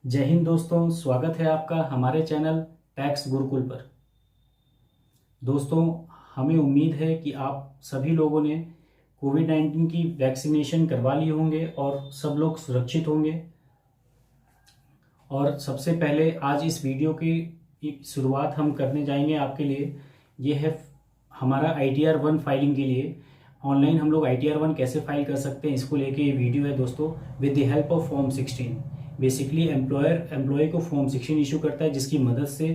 जय हिंद दोस्तों, स्वागत है आपका हमारे चैनल टैक्स गुरुकुल पर। दोस्तों, हमें उम्मीद है कि आप सभी लोगों ने कोविड-19 की वैक्सीनेशन करवा लिए होंगे और सब लोग सुरक्षित होंगे। और सबसे पहले आज इस वीडियो की शुरुआत हम करने जाएंगे आपके लिए। ये है हमारा ITR 1 फाइलिंग के लिए। ऑनलाइन हम लोग ITR 1 कैसे फाइल कर सकते हैं, इसको लेके ये वीडियो है दोस्तों। With the help of form 16। Basically employer employee को फॉर्म 16 इशू करता है, जिसकी मदद से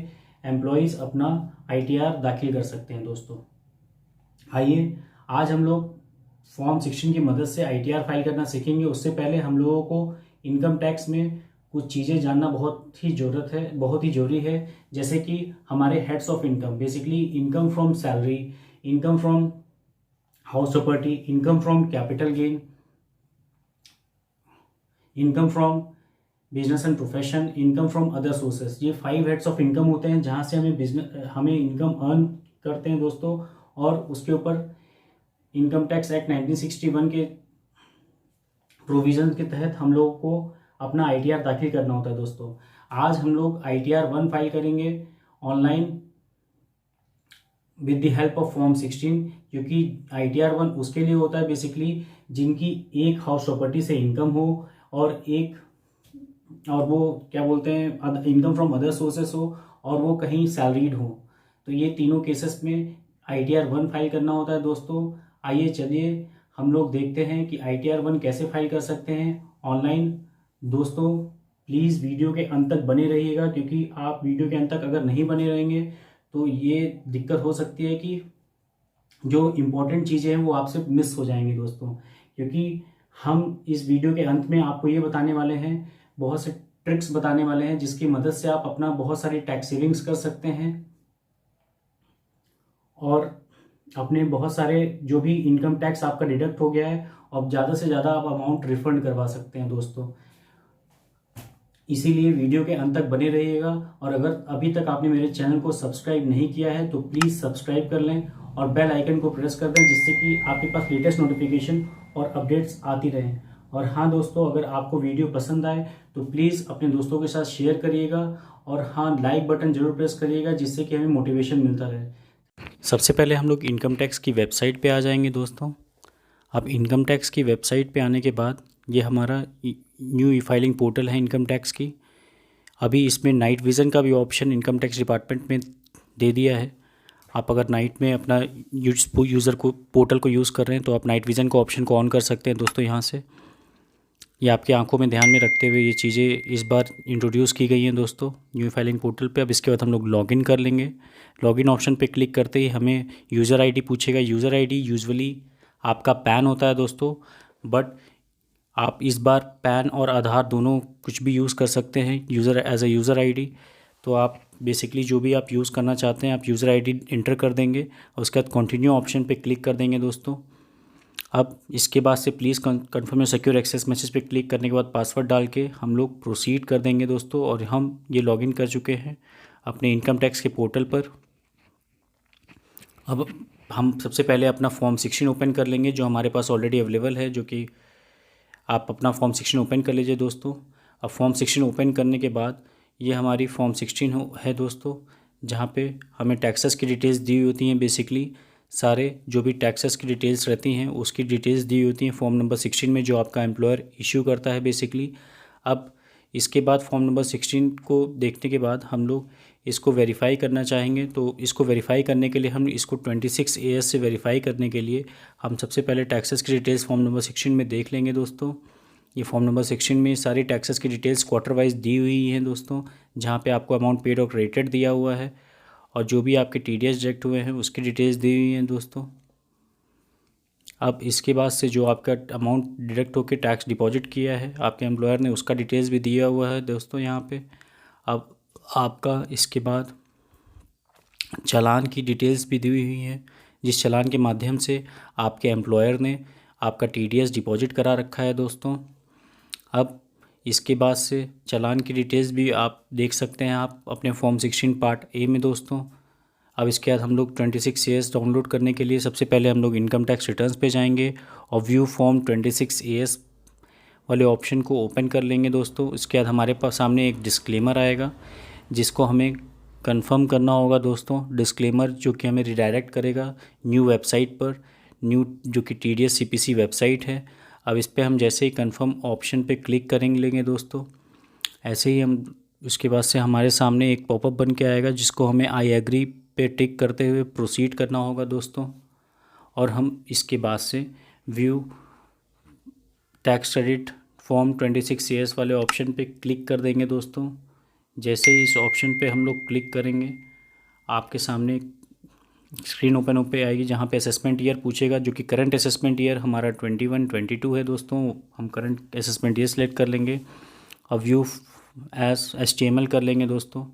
एम्प्लॉयज़ अपना ITR दाखिल कर सकते हैं। दोस्तों आइए आज हम लोग फॉर्म 16 की मदद से ITR फाइल करना सीखेंगे। उससे पहले हम लोगों को इनकम टैक्स में कुछ चीज़ें जानना बहुत ही ज़रूरी है। जैसे कि हमारे heads of income, basically income from salary, income from house property, income from capital gain, income from business and profession, income from other sources. ये 5 हेड्स ऑफ इनकम होते हैं जहाँ से हमें इनकम अर्न करते हैं दोस्तों। और उसके ऊपर इनकम टैक्स एक्ट 1961 के प्रोविजन के तहत हम लोगों को अपना ITR दाखिल करना होता है। दोस्तों आज हम लोग ITR 1 फाइल करेंगे online with the help of form 16, क्योंकि ITR 1 उसके लिए होता है बेसिकली जिनकी एक हाउस प्रॉपर्टी से इनकम हो और वो क्या बोलते हैं इनकम फ्रॉम अदर सोर्सेस हो और वो कहीं सैलरीड हो। तो ये तीनों केसेस में ITR 1 फाइल करना होता है। दोस्तों आइए चलिए हम लोग देखते हैं कि ITR 1 कैसे फाइल कर सकते हैं ऑनलाइन। दोस्तों प्लीज़ वीडियो के अंत तक बने रहिएगा, क्योंकि आप वीडियो के अंत तक अगर नहीं बने रहेंगे तो ये दिक्कत हो सकती है कि जो इम्पोर्टेंट चीज़ें हैं वो आपसे मिस हो जाएंगी। दोस्तों क्योंकि हम इस वीडियो के अंत में आपको ये बताने वाले हैं, बहुत से ट्रिक्स बताने वाले हैं जिसकी मदद से आप अपना बहुत सारी टैक्स सेविंग्स कर सकते हैं और अपने बहुत सारे जो भी इनकम टैक्स आपका डिडक्ट हो गया है और ज़्यादा से ज़्यादा आप अमाउंट रिफंड करवा सकते हैं। दोस्तों इसीलिए वीडियो के अंत तक बने रहिएगा। और अगर अभी तक आपने मेरे चैनल को सब्सक्राइब नहीं किया है तो प्लीज़ सब्सक्राइब कर लें और बेल आइकन को प्रेस कर दें, जिससे कि आपके पास लेटेस्ट नोटिफिकेशन और अपडेट्स आती रहें। और हाँ दोस्तों, अगर आपको वीडियो पसंद आए तो प्लीज़ अपने दोस्तों के साथ शेयर करिएगा और हाँ लाइक बटन ज़रूर प्रेस करिएगा, जिससे कि हमें मोटिवेशन मिलता रहे। सबसे पहले हम लोग इनकम टैक्स की वेबसाइट पे आ जाएंगे। दोस्तों अब इनकम टैक्स की वेबसाइट पे आने के बाद ये हमारा न्यू फाइलिंग पोर्टल है इनकम टैक्स की। अभी इसमें नाइट विज़न का भी ऑप्शन इनकम टैक्स डिपार्टमेंट में दे दिया है। आप अगर नाइट में अपना यूज़र को पोर्टल को यूज़ कर रहे हैं तो आप नाइट विज़न को ऑप्शन को ऑन कर सकते हैं। दोस्तों यहाँ से ये आपकी आंखों में ध्यान में रखते हुए ये चीज़ें इस बार इंट्रोड्यूस की गई हैं दोस्तों न्यू फाइलिंग पोर्टल पे। अब इसके बाद हम लोग लॉगिन कर लेंगे। लॉगिन ऑप्शन पे क्लिक करते ही हमें यूज़र आईडी पूछेगा। यूज़र आईडी यूजुअली आपका पैन होता है दोस्तों, बट आप इस बार पैन और आधार दोनों कुछ भी यूज़ कर सकते हैं एज अ यूज़र आईडी। तो आप बेसिकली जो भी आप यूज़ करना चाहते हैं आप यूज़र आईडी इंटर कर देंगे और उसके बाद कंटिन्यू ऑप्शन पे क्लिक कर देंगे। दोस्तों अब इसके बाद से please confirm your secure access message पे क्लिक करने के बाद पासवर्ड डाल के हम लोग प्रोसीड कर देंगे। दोस्तों और हम ये लॉगिन कर चुके हैं अपने इनकम टैक्स के पोर्टल पर। अब हम सबसे पहले अपना फॉर्म 16 ओपन कर लेंगे जो हमारे पास ऑलरेडी अवेलेबल है, जो कि आप अपना फॉर्म 16 ओपन कर लीजिए। दोस्तों अब फॉर्म 16 ओपन करने के बाद ये हमारी फॉर्म 16 है दोस्तों, जहाँ पे हमें टैक्सेस की डिटेल्स दी हुई होती हैं। बेसिकली सारे जो भी टैक्सेस की डिटेल्स रहती हैं उसकी डिटेल्स दी होती हैं फॉर्म नंबर 16 में, जो आपका एम्प्लॉयर इशू करता है बेसिकली। अब इसके बाद फॉर्म नंबर 16 को देखने के बाद हम लोग इसको वेरीफाई करना चाहेंगे। तो इसको वेरीफाई करने के लिए हम इसको 26 AS से वेरीफाई करने के लिए हम सबसे पहले टैक्सेस की डिटेल्स फॉर्म नंबर 16 में देख लेंगे। दोस्तों ये फॉर्म नंबर 16 में सारी टैक्सेस की डिटेल्स क्वार्टर वाइज दी हुई हैं दोस्तों, जहाँ पे आपको अमाउंट पेड और क्रेडिटेड दिया हुआ है और जो भी आपके TDS डिडक्ट हुए हैं उसकी डिटेल्स दी हुई हैं दोस्तों। अब इसके बाद से जो आपका अमाउंट डिडक्ट होकर टैक्स डिपॉजिट किया है आपके एम्प्लॉयर ने, उसका डिटेल्स भी दिया हुआ है दोस्तों यहाँ पे। अब आपका इसके बाद चालान की डिटेल्स भी दी हुई हैं, जिस चालान के माध्यम से आपके एम्प्लॉयर ने आपका TDS डिपॉजिट करा रखा है दोस्तों। अब इसके बाद से चालान की डिटेल्स भी आप देख सकते हैं आप अपने फॉर्म 16 पार्ट A में दोस्तों। अब इसके बाद हम लोग 26 AS डाउनलोड करने के लिए सबसे पहले हम लोग इनकम टैक्स रिटर्न्स पे जाएंगे और व्यू फॉर्म 26 AS वाले ऑप्शन को ओपन कर लेंगे दोस्तों। इसके बाद हमारे पास सामने एक डिस्क्लेमर आएगा जिसको हमें कंफर्म करना होगा दोस्तों। डिस्क्लेमर जो कि हमें रिडायरेक्ट करेगा न्यू वेबसाइट पर, न्यू जो कि TDS CPC वेबसाइट है। अब इस पर हम जैसे ही कंफर्म ऑप्शन पे क्लिक करेंगे दोस्तों, ऐसे ही हम उसके बाद से हमारे सामने एक पॉपअप बन के आएगा जिसको हमें आई एग्री पे टिक करते हुए प्रोसीड करना होगा दोस्तों। और हम इसके बाद से view tax credit form 26 years वाले ऑप्शन पे क्लिक कर देंगे दोस्तों। जैसे ही इस ऑप्शन पे हम लोग क्लिक करेंगे, आपके सामने स्क्रीन ओपन आएगी जहाँ पे असेसमेंट ईयर पूछेगा, जो कि करंट असेसमेंट ईयर हमारा 21-22 है दोस्तों। हम करंट असेसमेंट ईयर सेलेक्ट कर लेंगे। अब व्यू एज HTML कर लेंगे दोस्तों।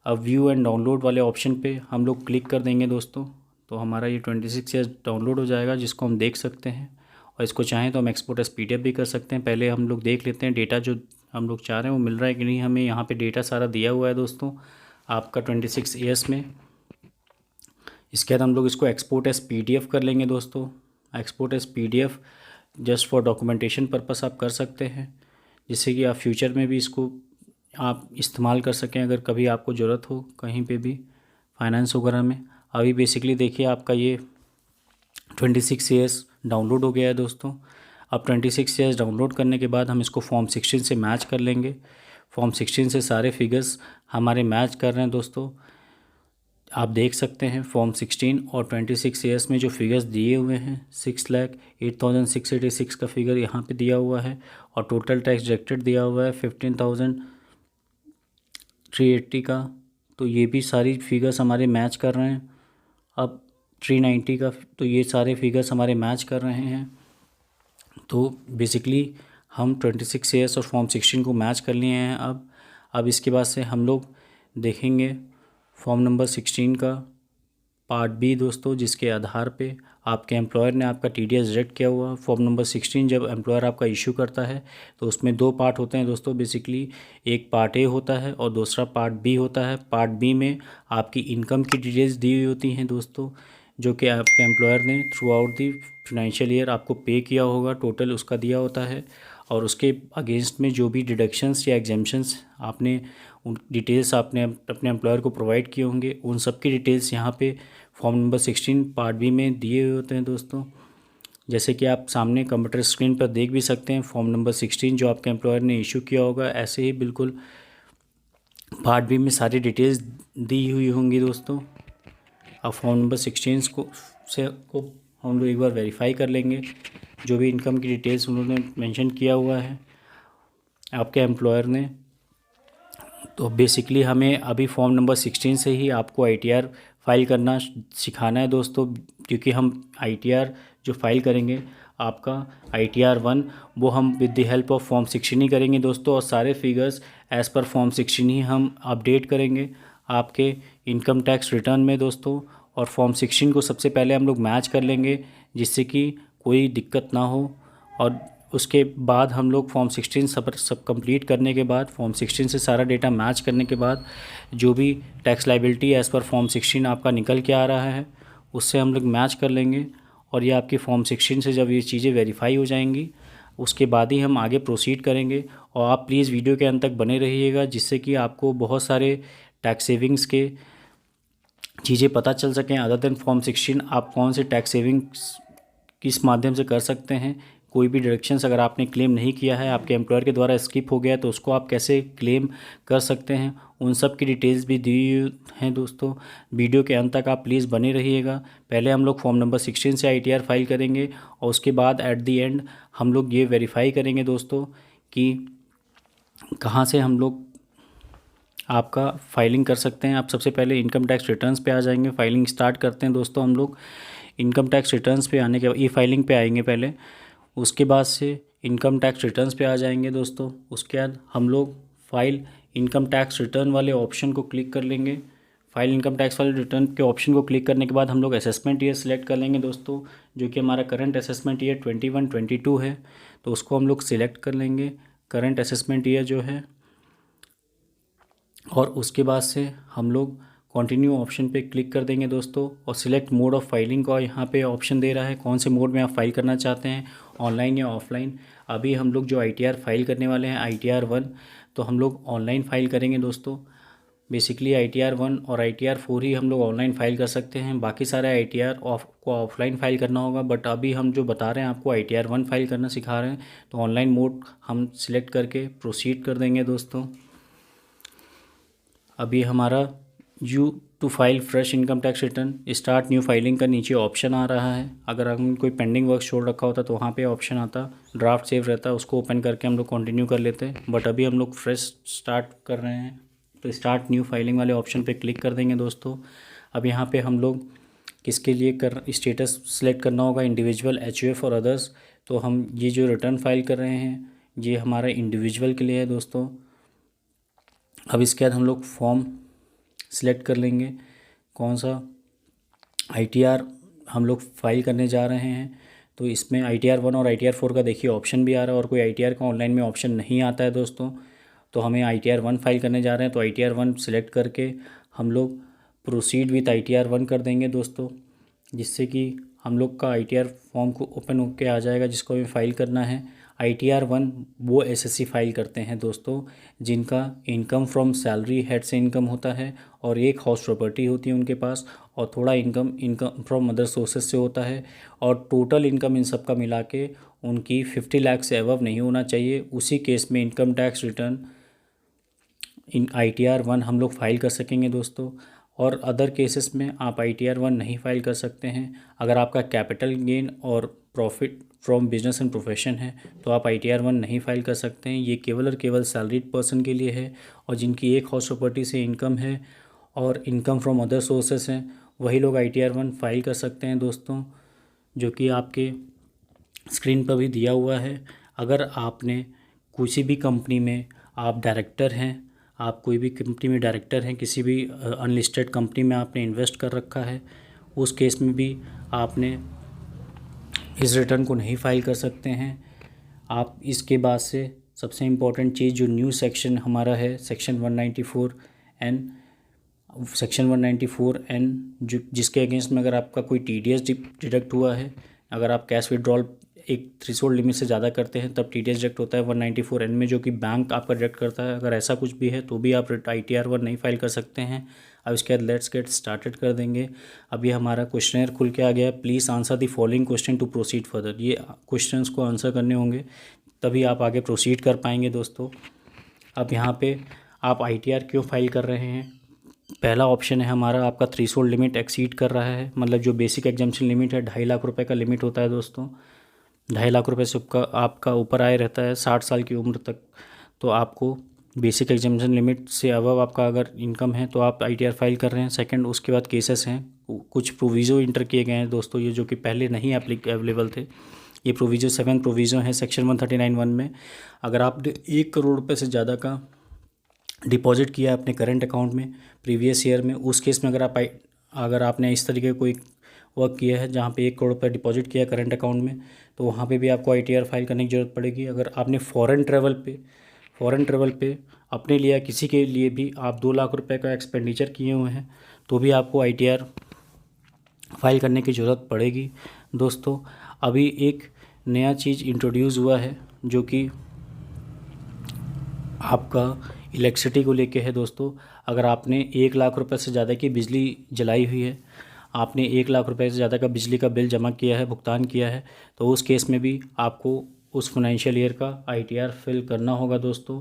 अब व्यू एंड डाउनलोड वाले ऑप्शन पे हम लोग क्लिक कर देंगे दोस्तों, तो हमारा ये 26 ईयर्स डाउनलोड हो जाएगा जिसको हम देख सकते हैं। और इसको चाहें तो हम एक्सपोर्ट एज PDF भी कर सकते हैं। पहले हम लोग देख लेते हैं डेटा जो हम लोग चाह रहे हैं वो मिल रहा है कि नहीं। हमें यहाँ पे डेटा सारा दिया हुआ है दोस्तों आपका 26 ईयर्स में। इसके बाद हम लोग इसको एक्सपोर्ट एज PDF कर लेंगे दोस्तों। Export as PDF just for documentation purpose आप कर सकते हैं, जिससे कि आप फ्यूचर में भी इसको आप इस्तेमाल कर सकें अगर कभी आपको ज़रूरत हो कहीं पे भी फाइनेंस वगैरह में। अभी बेसिकली देखिए आपका ये 26 ईयर्स डाउनलोड हो गया है दोस्तों। अब 26 ईयर्स डाउनलोड करने के बाद हम इसको फॉर्म 16 से मैच कर लेंगे। फॉर्म 16 से सारे फिगर्स हमारे मैच कर रहे हैं दोस्तों। आप देख सकते हैं फॉर्म 16 और 26 ईयर्स में जो फिगर्स दिए हुए हैं 6,08,686 का फिगर यहाँ पे दिया हुआ है। और टोटल टैक्स डिडक्टेड दिया हुआ है 15,380 का। तो ये भी सारी फिगर्स हमारे मैच कर रहे हैं। अब 390 का, तो ये सारे फिगर्स हमारे मैच कर रहे हैं। तो बेसिकली हम 26 ईयर्स और फॉर्म 16 को मैच कर लिए हैं। अब इसके बाद से हम लोग देखेंगे फॉर्म नंबर 16 का पार्ट B दोस्तों, जिसके आधार पे आपके एम्प्लॉयर ने आपका TDS डिडक्ट किया हुआ। फॉर्म नंबर 16 जब एम्प्लॉयर आपका इशू करता है तो उसमें 2 पार्ट होते हैं दोस्तों बेसिकली। एक पार्ट A होता है और दूसरा पार्ट B होता है। पार्ट B में आपकी इनकम की डिटेल्स दी हुई होती हैं दोस्तों, जो कि आपके एम्प्लॉयर ने through out the financial year आपको पे किया होगा, टोटल उसका दिया होता है। और उसके अगेंस्ट में जो भी डिडक्शंस या एग्जेम्पशंस आपने उन डिटेल्स आपने अपने एम्प्लॉयर को प्रोवाइड किए होंगे, उन सब की डिटेल्स यहाँ पे फॉर्म नंबर 16 पार्ट B में दिए हुए होते हैं दोस्तों। जैसे कि आप सामने कंप्यूटर स्क्रीन पर देख भी सकते हैं फॉर्म नंबर 16 जो आपके एम्प्लॉयर ने इशू किया होगा, ऐसे ही बिल्कुल पार्ट B में सारी डिटेल्स दी हुई होंगी दोस्तों। अब फॉर्म नंबर 16 को हम लोग एक बार वेरीफाई कर लेंगे, जो भी इनकम की डिटेल्स उन्होंने मेंशन किया हुआ है आपके एम्प्लॉयर ने। तो बेसिकली हमें अभी फॉर्म नंबर 16 से ही आपको ITR फाइल करना सिखाना है दोस्तों, क्योंकि हम ITR जो फाइल करेंगे आपका ITR 1 वो हम with the help of form 16 ही करेंगे दोस्तों। और सारे फिगर्स एज़ पर फॉर्म 16 ही हम अपडेट करेंगे आपके इनकम टैक्स रिटर्न में दोस्तों। और फॉर्म 16 को सबसे पहले हम लोग मैच कर लेंगे जिससे कि कोई दिक्कत ना हो। और उसके बाद हम लोग फॉर्म 16 सब कंप्लीट करने के बाद, फॉर्म 16 से सारा डेटा मैच करने के बाद जो भी tax liability as per form 16 आपका निकल के आ रहा है उससे हम लोग मैच कर लेंगे। और ये आपकी फॉर्म 16 से जब ये चीज़ें वेरीफाई हो जाएंगी उसके बाद ही हम आगे प्रोसीड करेंगे। और आप प्लीज़ वीडियो के अंत तक बने रहिएगा, जिससे कि आपको बहुत सारे टैक्स सेविंग्स के चीज़ें पता चल सकें। अदर देन फॉर्म 16 आप कौन से टैक्स सेविंग्स किस माध्यम से कर सकते हैं। कोई भी डिडक्शंस अगर आपने क्लेम नहीं किया है, आपके एम्प्लॉयर के द्वारा स्किप हो गया, तो उसको आप कैसे क्लेम कर सकते हैं, उन सब की डिटेल्स भी दी हैं दोस्तों। वीडियो के अंत तक आप प्लीज़ बने रहिएगा। पहले हम लोग फॉर्म नंबर 16 से ITR फाइल करेंगे और उसके बाद एट दी एंड हम लोग ये वेरीफाई करेंगे दोस्तों कि कहाँ से हम लोग आपका फाइलिंग कर सकते हैं। आप सबसे पहले इनकम टैक्स रिटर्न्स पे आ जाएंगे, फाइलिंग स्टार्ट करते हैं दोस्तों। हम लोग इनकम टैक्स रिटर्न्स पे आने के बाद ई फाइलिंग पे आएंगे पहले, उसके बाद से इनकम टैक्स रिटर्न्स पे आ जाएंगे दोस्तों। उसके बाद हम लोग फाइल इनकम टैक्स रिटर्न वाले ऑप्शन को क्लिक कर लेंगे। फाइल इनकम टैक्स वाले रिटर्न के ऑप्शन को क्लिक करने के बाद हम लोग असेसमेंट ईयर सेलेक्ट कर लेंगे दोस्तों, जो कि हमारा करंट असेसमेंट ईयर 21-22 है। तो उसको हम लोग सिलेक्ट कर लेंगे करंट असेसमेंट ईयर जो है। और उसके बाद से हम लोग कंटिन्यू ऑप्शन पे क्लिक कर देंगे दोस्तों। और सिलेक्ट मोड ऑफ़ फाइलिंग का यहाँ पे ऑप्शन दे रहा है, कौन से मोड में आप फाइल करना चाहते हैं। ऑनलाइन या ऑफलाइन। अभी हम लोग जो ITR फाइल करने वाले हैं ITR 1, तो हम लोग ऑनलाइन फाइल करेंगे दोस्तों। बेसिकली ITR 1 और ITR 4 ही हम लोग ऑनलाइन फाइल कर सकते हैं, बाकी सारे ITR को ऑफलाइन फाइल करना होगा। बट अभी हम जो बता रहे हैं आपको ITR 1 फाइल करना सिखा रहे हैं, तो ऑनलाइन मोड हम सिलेक्ट करके प्रोसीड कर देंगे दोस्तों। अभी हमारा you to file fresh income tax return start new filing का नीचे ऑप्शन आ रहा है। अगर हम कोई पेंडिंग वर्क छोड़ रखा होता तो वहाँ पे ऑप्शन आता, ड्राफ्ट सेव रहता, उसको ओपन करके हम लोग कंटिन्यू कर लेते। बट अभी हम लोग फ्रेश स्टार्ट कर रहे हैं, तो स्टार्ट न्यू फाइलिंग वाले ऑप्शन पे क्लिक कर देंगे दोस्तों। अब यहाँ पे हम लोग किसके लिए कर स्टेटस सेलेक्ट करना होगा, इंडिविजुअल, HUF और अदर्स। तो हम ये जो रिटर्न फाइल कर रहे हैं ये हमारा इंडिविजुअल के लिए है दोस्तों। अब इसके बाद हम लोग फॉर्म सिलेक्ट कर लेंगे, कौन सा ITR हम लोग फाइल करने जा रहे हैं। तो इसमें ITR 1 और ITR 4 का देखिए ऑप्शन भी आ रहा है, और कोई ITR का ऑनलाइन में ऑप्शन नहीं आता है दोस्तों। तो हमें ITR 1 फाइल करने जा रहे हैं, तो ITR 1 सिलेक्ट करके हम लोग प्रोसीड विथ ITR 1 कर देंगे दोस्तों, जिससे कि हम लोग का ITR फॉर्म को ओपन होके आ जाएगा जिसको हमें फ़ाइल करना है। ITR 1 वो SSC फाइल करते हैं दोस्तों जिनका इनकम फ्रॉम सैलरी हेड से इनकम होता है, और एक हाउस प्रॉपर्टी होती है उनके पास, और थोड़ा इनकम फ्रॉम अदर सोर्सेज से होता है, और टोटल इनकम इन सब का मिला के उनकी 50 लाख से अबव नहीं होना चाहिए। उसी केस में इनकम टैक्स रिटर्न ITR 1 हम लोग फाइल कर सकेंगे दोस्तों। और अदर केसेस में आप ITR 1 नहीं फाइल कर सकते हैं। अगर आपका कैपिटल गेन और profit from business and profession है तो आप ITR 1 नहीं फाइल कर सकते हैं। ये केवल और केवल सैलरीड पर्सन के लिए है, और जिनकी एक हाउस प्रॉपर्टी से इनकम है और इनकम फ्रॉम अदर सोर्सेस हैं वही लोग ITR 1 फाइल कर सकते हैं दोस्तों, जो कि आपके स्क्रीन पर भी दिया हुआ है। अगर आपने किसी भी कंपनी में आप डायरेक्टर हैं, आप कोई भी कंपनी में डायरेक्टर हैं, किसी भी अनलिस्टेड कंपनी में आपने इन्वेस्ट कर रखा है, उस केस में भी आपने इस रिटर्न को नहीं फाइल कर सकते हैं आप। इसके बाद से सबसे इम्पोर्टेंट चीज़ जो न्यू सेक्शन हमारा है सेक्शन 194N, सेक्शन 194N जो जिसके अगेंस्ट में अगर आपका कोई TDS डिडक्ट हुआ है, अगर आप कैश विड्रॉल एक थ्रेशोल्ड लिमिट से ज़्यादा करते हैं तब TDS डिडक्ट होता है 194N में, जो कि बैंक आपका डिडक्ट करता है। अगर ऐसा कुछ भी है तो भी आप ITR 1 नहीं फाइल कर सकते हैं। अब इसके बाद लेट्स गेट स्टार्टेड कर देंगे। अब ये हमारा क्वेश्चनर खुल के आ गया, please answer the following question to proceed further. ये क्वेश्चंस को आंसर करने होंगे तभी आप आगे प्रोसीड कर पाएंगे दोस्तों। अब यहाँ पे आप ITR क्यों फाइल कर रहे हैं, पहला ऑप्शन है हमारा आपका थ्रेशोल्ड लिमिट एक्सीड कर रहा है, मतलब जो बेसिक एग्जाम्पशन लिमिट है 2.5 लाख रुपए का लिमिट होता है दोस्तों। 2.5 लाख रुपए से आपका ऊपर आए रहता है 60 साल की उम्र तक, तो आपको बेसिक एग्जाम्पशन लिमिट से अबव आपका अगर इनकम है तो आप ITR फाइल कर रहे हैं। सेकंड, उसके बाद केसेस हैं, कुछ प्रोविज़ो इंटर किए गए हैं दोस्तों, ये जो कि पहले नहीं अवेलेबल थे। ये प्रोविज़ो 7 प्रोविज़ो हैं सेक्शन 139(1) में। अगर आपने 1 करोड़ रुपये से ज़्यादा का डिपॉजिट किया अपने करंट अकाउंट में प्रीवियस ईयर में, उस केस में अगर आपने इस तरीके कोई वर्क किया है जहाँ पे 1 करोड़ रुपये डिपॉजिट किया करंट अकाउंट में, तो वहाँ पे भी आपको ITR फाइल करने की ज़रूरत पड़ेगी। अगर आपने फ़ॉरेन ट्रैवल पे अपने लिए किसी के लिए भी आप 2 लाख रुपए का एक्सपेंडिचर किए हुए हैं तो भी आपको ITR फाइल करने की ज़रूरत पड़ेगी दोस्तों। अभी एक नया चीज़ इंट्रोड्यूस हुआ है जो कि आपका इलेक्ट्रिसिटी को लेके है दोस्तों। अगर आपने 1 लाख रुपए से ज़्यादा की बिजली जलाई हुई है, आपने 1 लाख रुपए से ज़्यादा का बिजली का बिल जमा किया है, भुगतान किया है, तो उस केस में भी आपको उस फाइनेंशियल ईयर का ITR फिल करना होगा दोस्तों,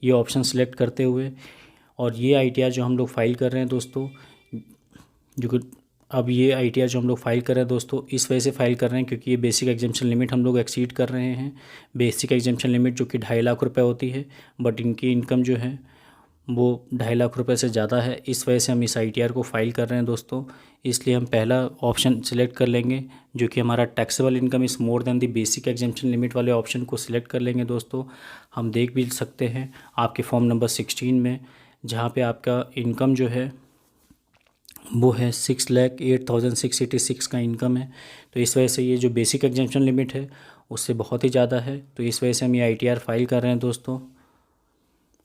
ये ऑप्शन सेलेक्ट करते हुए। और ये ITR जो हम लोग फाइल कर रहे हैं दोस्तों, अब ये ITR जो हम लोग फाइल कर रहे हैं दोस्तों इस वजह से फाइल कर रहे हैं क्योंकि ये बेसिक एग्जाम्पशन लिमिट हम लोग एक्सीड कर रहे हैं। बेसिक एग्जाम्पशन लिमिट जो कि 2.5 लाख रुपए होती है, बट इनकी इनकम जो है वो 2.5 लाख रुपए से ज़्यादा है, इस वजह से हम इस ITR को फाइल कर रहे हैं दोस्तों। इसलिए हम पहला ऑप्शन सिलेक्ट कर लेंगे जो कि हमारा taxable income is more than the basic exemption limit वाले ऑप्शन को सिलेक्ट कर लेंगे दोस्तों। हम देख भी सकते हैं आपके फॉर्म नंबर 16 में, जहाँ पे आपका इनकम जो है वो है 6,08,686 का इनकम है। तो इस वजह से ये जो बेसिक एग्जाम्पशन लिमिट है उससे बहुत ही ज़्यादा है, तो इस वजह से हम ये ITR फाइल कर रहे हैं दोस्तों।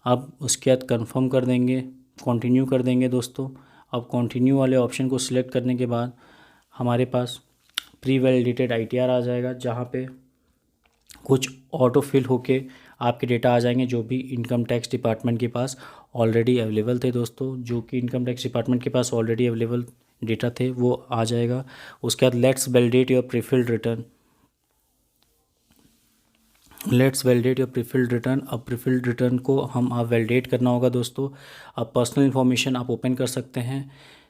अब उसके बाद कंफर्म कर देंगे, कंटिन्यू कर देंगे दोस्तों। अब कंटिन्यू वाले ऑप्शन को सिलेक्ट करने के बाद हमारे पास प्री वैलिडेटेड ITR आ जाएगा, जहाँ पे कुछ ऑटो फिल होके आपके डेटा आ जाएंगे जो भी इनकम टैक्स डिपार्टमेंट के पास ऑलरेडी अवेलेबल थे दोस्तों। जो कि इनकम टैक्स डिपार्टमेंट के पास ऑलरेडी अवेलेबल डेटा थे वो आ जाएगा। उसके बाद let's validate your prefilled return. Let's validate your prefilled return. अब प्रीफिल्ड रिटर्न को हम आप वैलिडेट करना होगा दोस्तों। अब पर्सनल इन्फॉर्मेशन आप ओपन कर सकते हैं,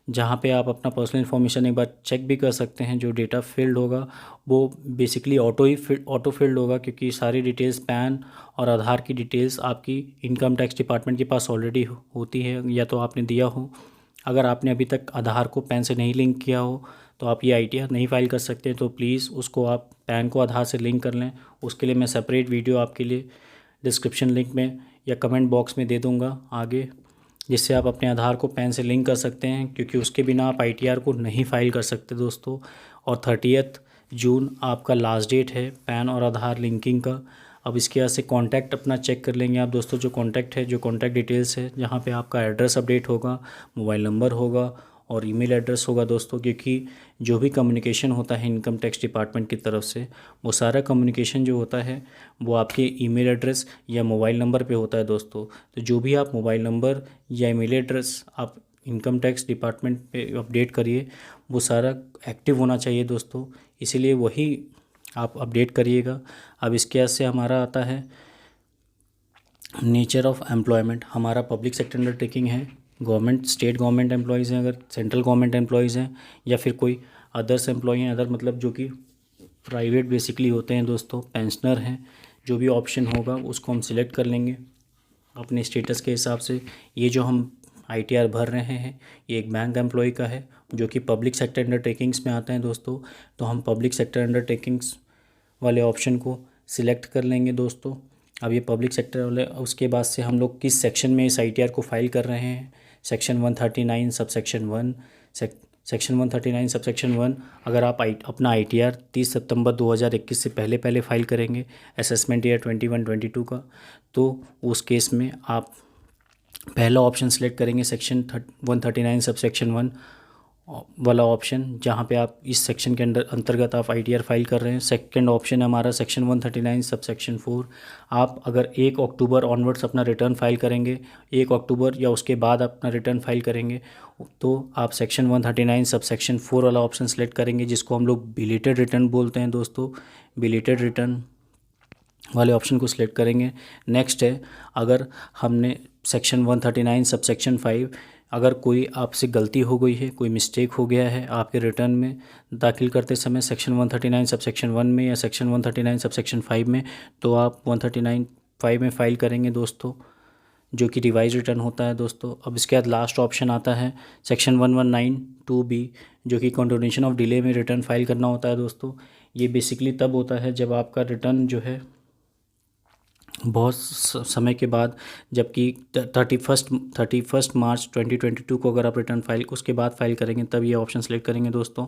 जहाँ पे आप अपना पर्सनल इन्फॉर्मेशन एक बार चेक भी कर सकते हैं। जो डेटा फील्ड होगा वो बेसिकली ऑटो फील्ड होगा, क्योंकि सारी डिटेल्स पैन और आधार की डिटेल्स आपकी इनकम टैक्स डिपार्टमेंट के पास ऑलरेडी होती है, या तो आपने दिया हो। अगर आपने अभी तक आधार को पैन से नहीं लिंक किया हो तो आप ये ITR नहीं फाइल कर सकते। तो प्लीज़ उसको आप पैन को आधार से लिंक कर लें। उसके लिए मैं सेपरेट वीडियो आपके लिए डिस्क्रिप्शन लिंक में या कमेंट बॉक्स में दे दूंगा आगे, जिससे आप अपने आधार को पैन से लिंक कर सकते हैं, क्योंकि उसके बिना आप ITR को नहीं फाइल कर सकते दोस्तों। और 30 जून आपका लास्ट डेट है पैन और आधार लिंकिंग का। अब इसके बाद से कॉन्टैक्ट अपना चेक कर लेंगे आप दोस्तों। जो कॉन्टैक्ट है, जो कॉन्टैक्ट डिटेल्स है, जहाँ पे आपका एड्रेस अपडेट होगा, मोबाइल नंबर होगा और ईमेल एड्रेस होगा दोस्तों। क्योंकि जो भी कम्युनिकेशन होता है इनकम टैक्स डिपार्टमेंट की तरफ से, वो सारा कम्युनिकेशन जो होता है वो आपके ईमेल एड्रेस या मोबाइल नंबर पे होता है दोस्तों। तो जो भी आप मोबाइल नंबर या ईमेल एड्रेस आप इनकम टैक्स डिपार्टमेंट पे अपडेट करिए, वो सारा एक्टिव होना चाहिए दोस्तों। इसीलिए वही आप अपडेट करिएगा। अब इसके बाद से हमारा आता है नेचर ऑफ एम्प्लॉयमेंट। हमारा पब्लिक सेक्टर अंडरटेकिंग है, गवर्नमेंट स्टेट गवर्नमेंट एम्प्लॉयज़ हैं, अगर सेंट्रल गवर्नमेंट एम्प्लॉयज़ हैं, या फिर कोई अदर्स एम्प्लॉय हैं, अदर मतलब जो कि प्राइवेट बेसिकली होते हैं दोस्तों, पेंशनर हैं। जो भी ऑप्शन होगा उसको हम सिलेक्ट कर लेंगे अपने स्टेटस के हिसाब से। ये जो हम ITR भर रहे हैं ये एक बैंक एम्प्लॉय का है जो कि पब्लिक सेक्टर अंडरटेकिंग्स में आते हैं दोस्तों। तो हम पब्लिक सेक्टर अंडरटेकिंग्स वाले ऑप्शन को सिलेक्ट कर लेंगे दोस्तों। अब ये पब्लिक सेक्टर वाले, उसके बाद से हम लोग किस सेक्शन में इस ITR को फाइल कर रहे हैं। Section 139 subsection 1। सेक्शन 139 सबसेक्शन 1 अगर आप अपना ITR 30 सितंबर 2021 से पहले पहले फाइल करेंगे असेसमेंट ईयर 21-22 का, तो उस केस में आप पहला ऑप्शन सेलेक्ट करेंगे सेक्शन 139 सबसेक्शन 1 वाला ऑप्शन, जहाँ पे आप इस सेक्शन के अंतर्गत आप ITR फाइल कर रहे हैं। सेकंड ऑप्शन है हमारा सेक्शन 139 सबसेक्शन 4। आप अगर 1 अक्टूबर ऑनवर्ड्स अपना रिटर्न फाइल करेंगे, 1 अक्टूबर या उसके बाद अपना रिटर्न फाइल करेंगे, तो आप सेक्शन 139 सबसेक्शन 4 वाला ऑप्शन सेलेक्ट करेंगे, जिसको हम लोग बिलेटेड रिटर्न बोलते हैं दोस्तों। बिलेटेड रिटर्न वाले ऑप्शन को सिलेक्ट करेंगे। नेक्स्ट है, अगर हमने सेक्शन 139 सबसेक्शन 5, अगर कोई आपसे गलती हो गई है, कोई मिस्टेक हो गया है आपके रिटर्न में दाखिल करते समय सेक्शन 139 सबसेक्शन 1 में या सेक्शन 139 सबसेक्शन 5 में, तो आप 139 5 में फाइल करेंगे दोस्तों, जो कि रिवाइज रिटर्न होता है दोस्तों। अब इसके बाद लास्ट ऑप्शन आता है सेक्शन 119 2B, जो कि कंटिन्यूएशन ऑफ डिले में रिटर्न फाइल करना होता है दोस्तों। ये बेसिकली तब होता है जब आपका रिटर्न जो है बहुत समय के बाद, जबकि 31 मार्च 2022 को अगर आप रिटर्न फाइल उसके बाद फाइल करेंगे तब ये ऑप्शन सेलेक्ट करेंगे दोस्तों।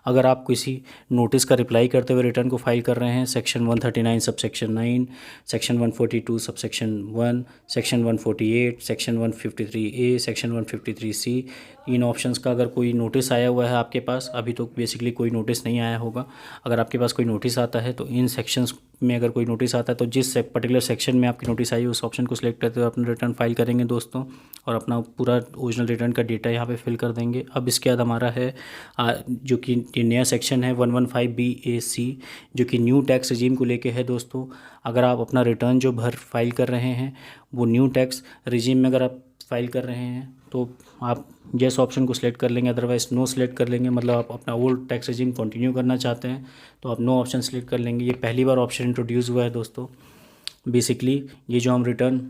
अगर आप किसी नोटिस का रिप्लाई करते हुए रिटर्न को फाइल कर रहे हैं section 139 subsection 9, section 142 subsection 1, section 148, section 153A, section 153C, इन ऑप्शंस का अगर कोई नोटिस आया हुआ है आपके पास, अभी तो बेसिकली कोई नोटिस नहीं आया होगा, अगर आपके पास कोई नोटिस आता है तो इन सेक्शंस में अगर कोई नोटिस आता है तो जिस पर्टिकुलर सेक्शन में आपकी नोटिस आई उस ऑप्शन को सिलेक्ट करते हुए अपना रिटर्न फाइल करेंगे दोस्तों, और अपना पूरा ओरिजिनल रिटर्न का डेटा यहाँ पे फिल कर देंगे। अब इसके बाद हमारा है जो कि नया सेक्शन है 115BAC, जो कि न्यू टैक्स रिजीम को लेके है दोस्तों। अगर आप अपना रिटर्न जो फाइल कर रहे हैं वो न्यू टैक्स रिजीम में अगर आप फाइल कर रहे हैं तो आप येस ऑप्शन को सिलेक्ट कर लेंगे, अदरवाइज नो सेलेक्ट कर लेंगे। मतलब आप अपना ओल्ड टैक्स रिजीम कंटिन्यू करना चाहते हैं तो आप नो ऑप्शन सेलेक्ट कर लेंगे। ये पहली बार ऑप्शन इंट्रोड्यूस हुआ है दोस्तों। बेसिकली ये जो हम रिटर्न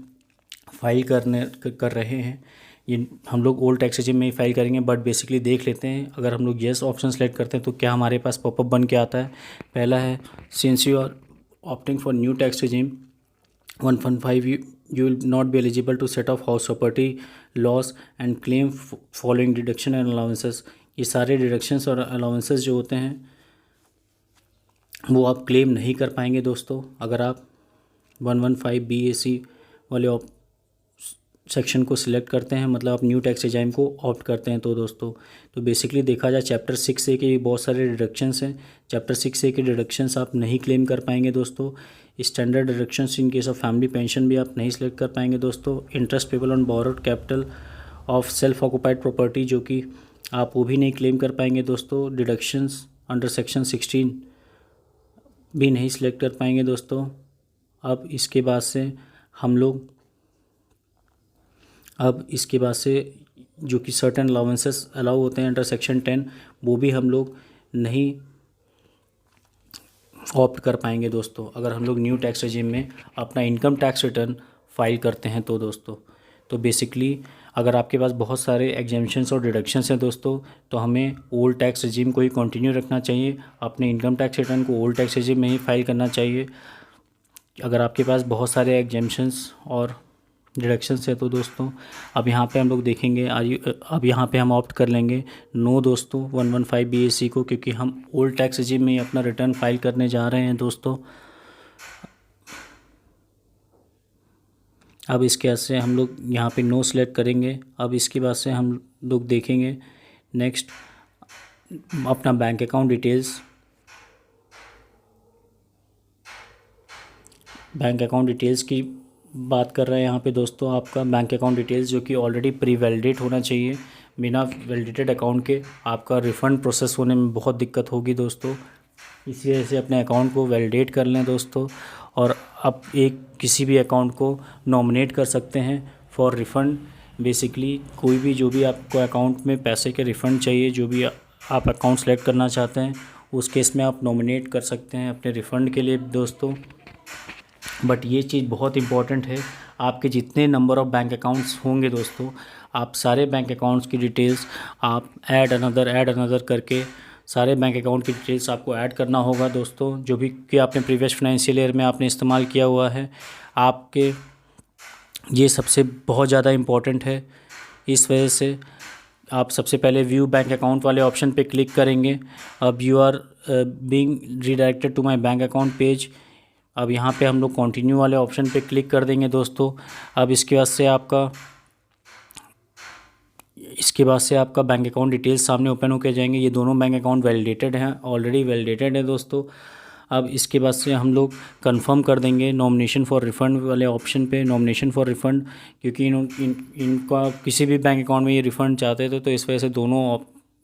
फाइल कर रहे हैं ये हम लोग ओल्ड टैक्स रिजीम में ही फाइल करेंगे, बट बेसिकली देख लेते हैं अगर हम लोग येस ऑप्शन सेलेक्ट करते हैं तो क्या हमारे पास पॉपअप बन के आता है। पहला है since you are opting for new tax regime 115 you will not be eligible to set off house property loss and claim following deduction and allowances। ये सारे डिडक्शंस और अलाउंसेस जो होते हैं वो आप क्लेम नहीं कर पाएंगे दोस्तों अगर आप 115BAC वाले सेक्शन को सिलेक्ट करते हैं, मतलब आप न्यू टैक्स रेजिम को ऑप्ट करते हैं। तो दोस्तों तो बेसिकली देखा जाए चैप्टर 6A के बहुत सारे डिडक्शंस हैं। चैप्टर 6A के डिडक्शंस आप नहीं क्लेम कर पाएंगे दोस्तों। Standard deductions in case of family pension भी आप नहीं सिलेक्ट कर पाएंगे दोस्तों। Interest payable on borrowed capital of self occupied property, जो कि आप वो भी नहीं क्लेम कर पाएंगे दोस्तों। डिडक्शंस अंडर सेक्शन 16 भी नहीं सिलेक्ट कर पाएंगे दोस्तों। अब इसके बाद से हम लोग जो कि सर्टेन अलाउंसेस अलाउ होते हैं अंडर सेक्शन 10, वो भी हम लोग नहीं ऑप्ट कर पाएंगे दोस्तों, अगर हम लोग न्यू टैक्स रेजिम में अपना इनकम टैक्स रिटर्न फाइल करते हैं तो दोस्तों। तो बेसिकली अगर आपके पास बहुत सारे एग्जेम्पशंस और डिडक्शंस हैं दोस्तों, तो हमें ओल्ड टैक्स रेजिम को ही कंटिन्यू रखना चाहिए। अपने इनकम टैक्स रिटर्न को ओल्ड टैक्स रेजिम में ही फाइल करना चाहिए। अगर आपके पास बहुत सारे एग्जेम्पशंस और डिडक्शंस है तो दोस्तों अब यहाँ पे हम लोग देखेंगे अब यहाँ पे हम ऑप्ट कर लेंगे नो दोस्तों 115 BAC को, क्योंकि हम ओल्ड टैक्स रेजिम में ही अपना रिटर्न फाइल करने जा रहे हैं दोस्तों। अब इसके बाद से हम लोग यहाँ पे नो सेलेक्ट करेंगे। अब इसके बाद से हम लोग देखेंगे नेक्स्ट अपना बैंक अकाउंट डिटेल्स की बात कर रहे हैं यहाँ पे दोस्तों। आपका बैंक अकाउंट डिटेल्स जो कि ऑलरेडी प्री वैलिडेट होना चाहिए। बिना वैलिडेटेड अकाउंट के आपका रिफ़ंड प्रोसेस होने में बहुत दिक्कत होगी दोस्तों। इसी वजह से अपने अकाउंट को वैलिडेट कर लें दोस्तों। और आप किसी भी अकाउंट को नॉमिनेट कर सकते हैं फॉर रिफ़ंड। बेसिकली कोई भी जो भी आपको अकाउंट में पैसे के रिफ़ंड चाहिए, जो भी आप अकाउंट सेलेक्ट करना चाहते हैं, उस केस में आप नॉमिनेट कर सकते हैं अपने रिफ़ंड के लिए दोस्तों। बट ये चीज़ बहुत इंपॉर्टेंट है, आपके जितने नंबर ऑफ़ बैंक अकाउंट्स होंगे दोस्तों, आप सारे बैंक अकाउंट्स की डिटेल्स आप ऐड अनदर करके सारे बैंक अकाउंट की डिटेल्स आपको ऐड करना होगा दोस्तों। जो भी कि आपने प्रीवियस फाइनेंशियल ईयर में आपने इस्तेमाल किया हुआ है आपके, ये सबसे बहुत ज़्यादा इम्पॉर्टेंट है। इस वजह से आप सबसे पहले व्यू बैंक अकाउंट वाले ऑप्शन पे क्लिक करेंगे। अब you are being redirected to my bank account page. अब यहाँ पे हम लोग कंटिन्यू वाले ऑप्शन पे क्लिक कर देंगे दोस्तों। अब इसके बाद से आपका बैंक अकाउंट डिटेल्स सामने ओपन होकर जाएंगे। ये दोनों बैंक अकाउंट वैलिडेटेड हैं, ऑलरेडी वैलिडेटेड है दोस्तों। अब इसके बाद से हम लोग कंफर्म कर देंगे नॉमिनेशन फॉर रिफ़ंड वाले ऑप्शन पे, नॉमिनेशन फॉर रिफ़ंड, क्योंकि इनका किसी भी बैंक अकाउंट में ये रिफ़ंड चाहते थे, तो इस वजह से दोनों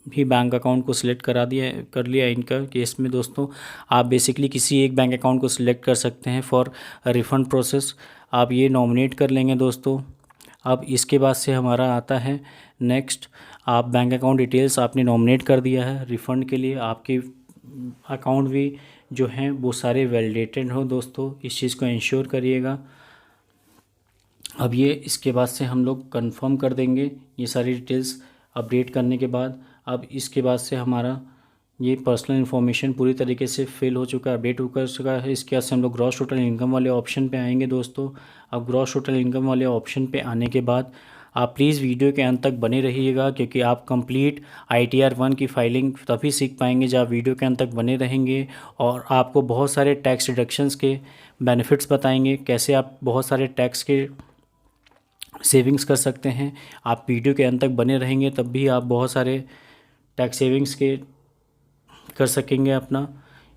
भी बैंक अकाउंट को सिलेक्ट कर लिया इनका केस में दोस्तों। आप बेसिकली किसी एक बैंक अकाउंट को सिलेक्ट कर सकते हैं फॉर रिफ़ंड प्रोसेस। आप ये नॉमिनेट कर लेंगे दोस्तों। अब इसके बाद से हमारा आता है नेक्स्ट, आप बैंक अकाउंट डिटेल्स आपने नॉमिनेट कर दिया है रिफ़ंड के लिए। आपके अकाउंट भी जो हैं वो सारे वैलिडेटेड हो दोस्तों, इस चीज़ को इंश्योर करिएगा। अब ये इसके बाद से हम लोग कंफर्म कर देंगे ये सारी डिटेल्स अपडेट करने के बाद। अब इसके बाद से हमारा ये पर्सनल इन्फॉर्मेशन पूरी तरीके से फिल हो चुका है, अपडेट हो चुका है। इसके बाद से हम लोग ग्रॉस टोटल इनकम वाले ऑप्शन पे आएंगे दोस्तों। अब ग्रॉस टोटल इनकम वाले ऑप्शन पे आने के बाद आप प्लीज़ वीडियो के अंत तक बने रहिएगा, क्योंकि आप कंप्लीट ITR 1 की फाइलिंग तभी सीख पाएंगे जब आप वीडियो के अंत तक बने रहेंगे। और आपको बहुत सारे टैक्स रिडक्शंस के बेनिफिट्स बताएंगे, कैसे आप बहुत सारे टैक्स के सेविंग्स कर सकते हैं। आप वीडियो के अंत तक बने रहेंगे तब भी आप बहुत सारे टैक्स सेविंग्स के कर सकेंगे अपना।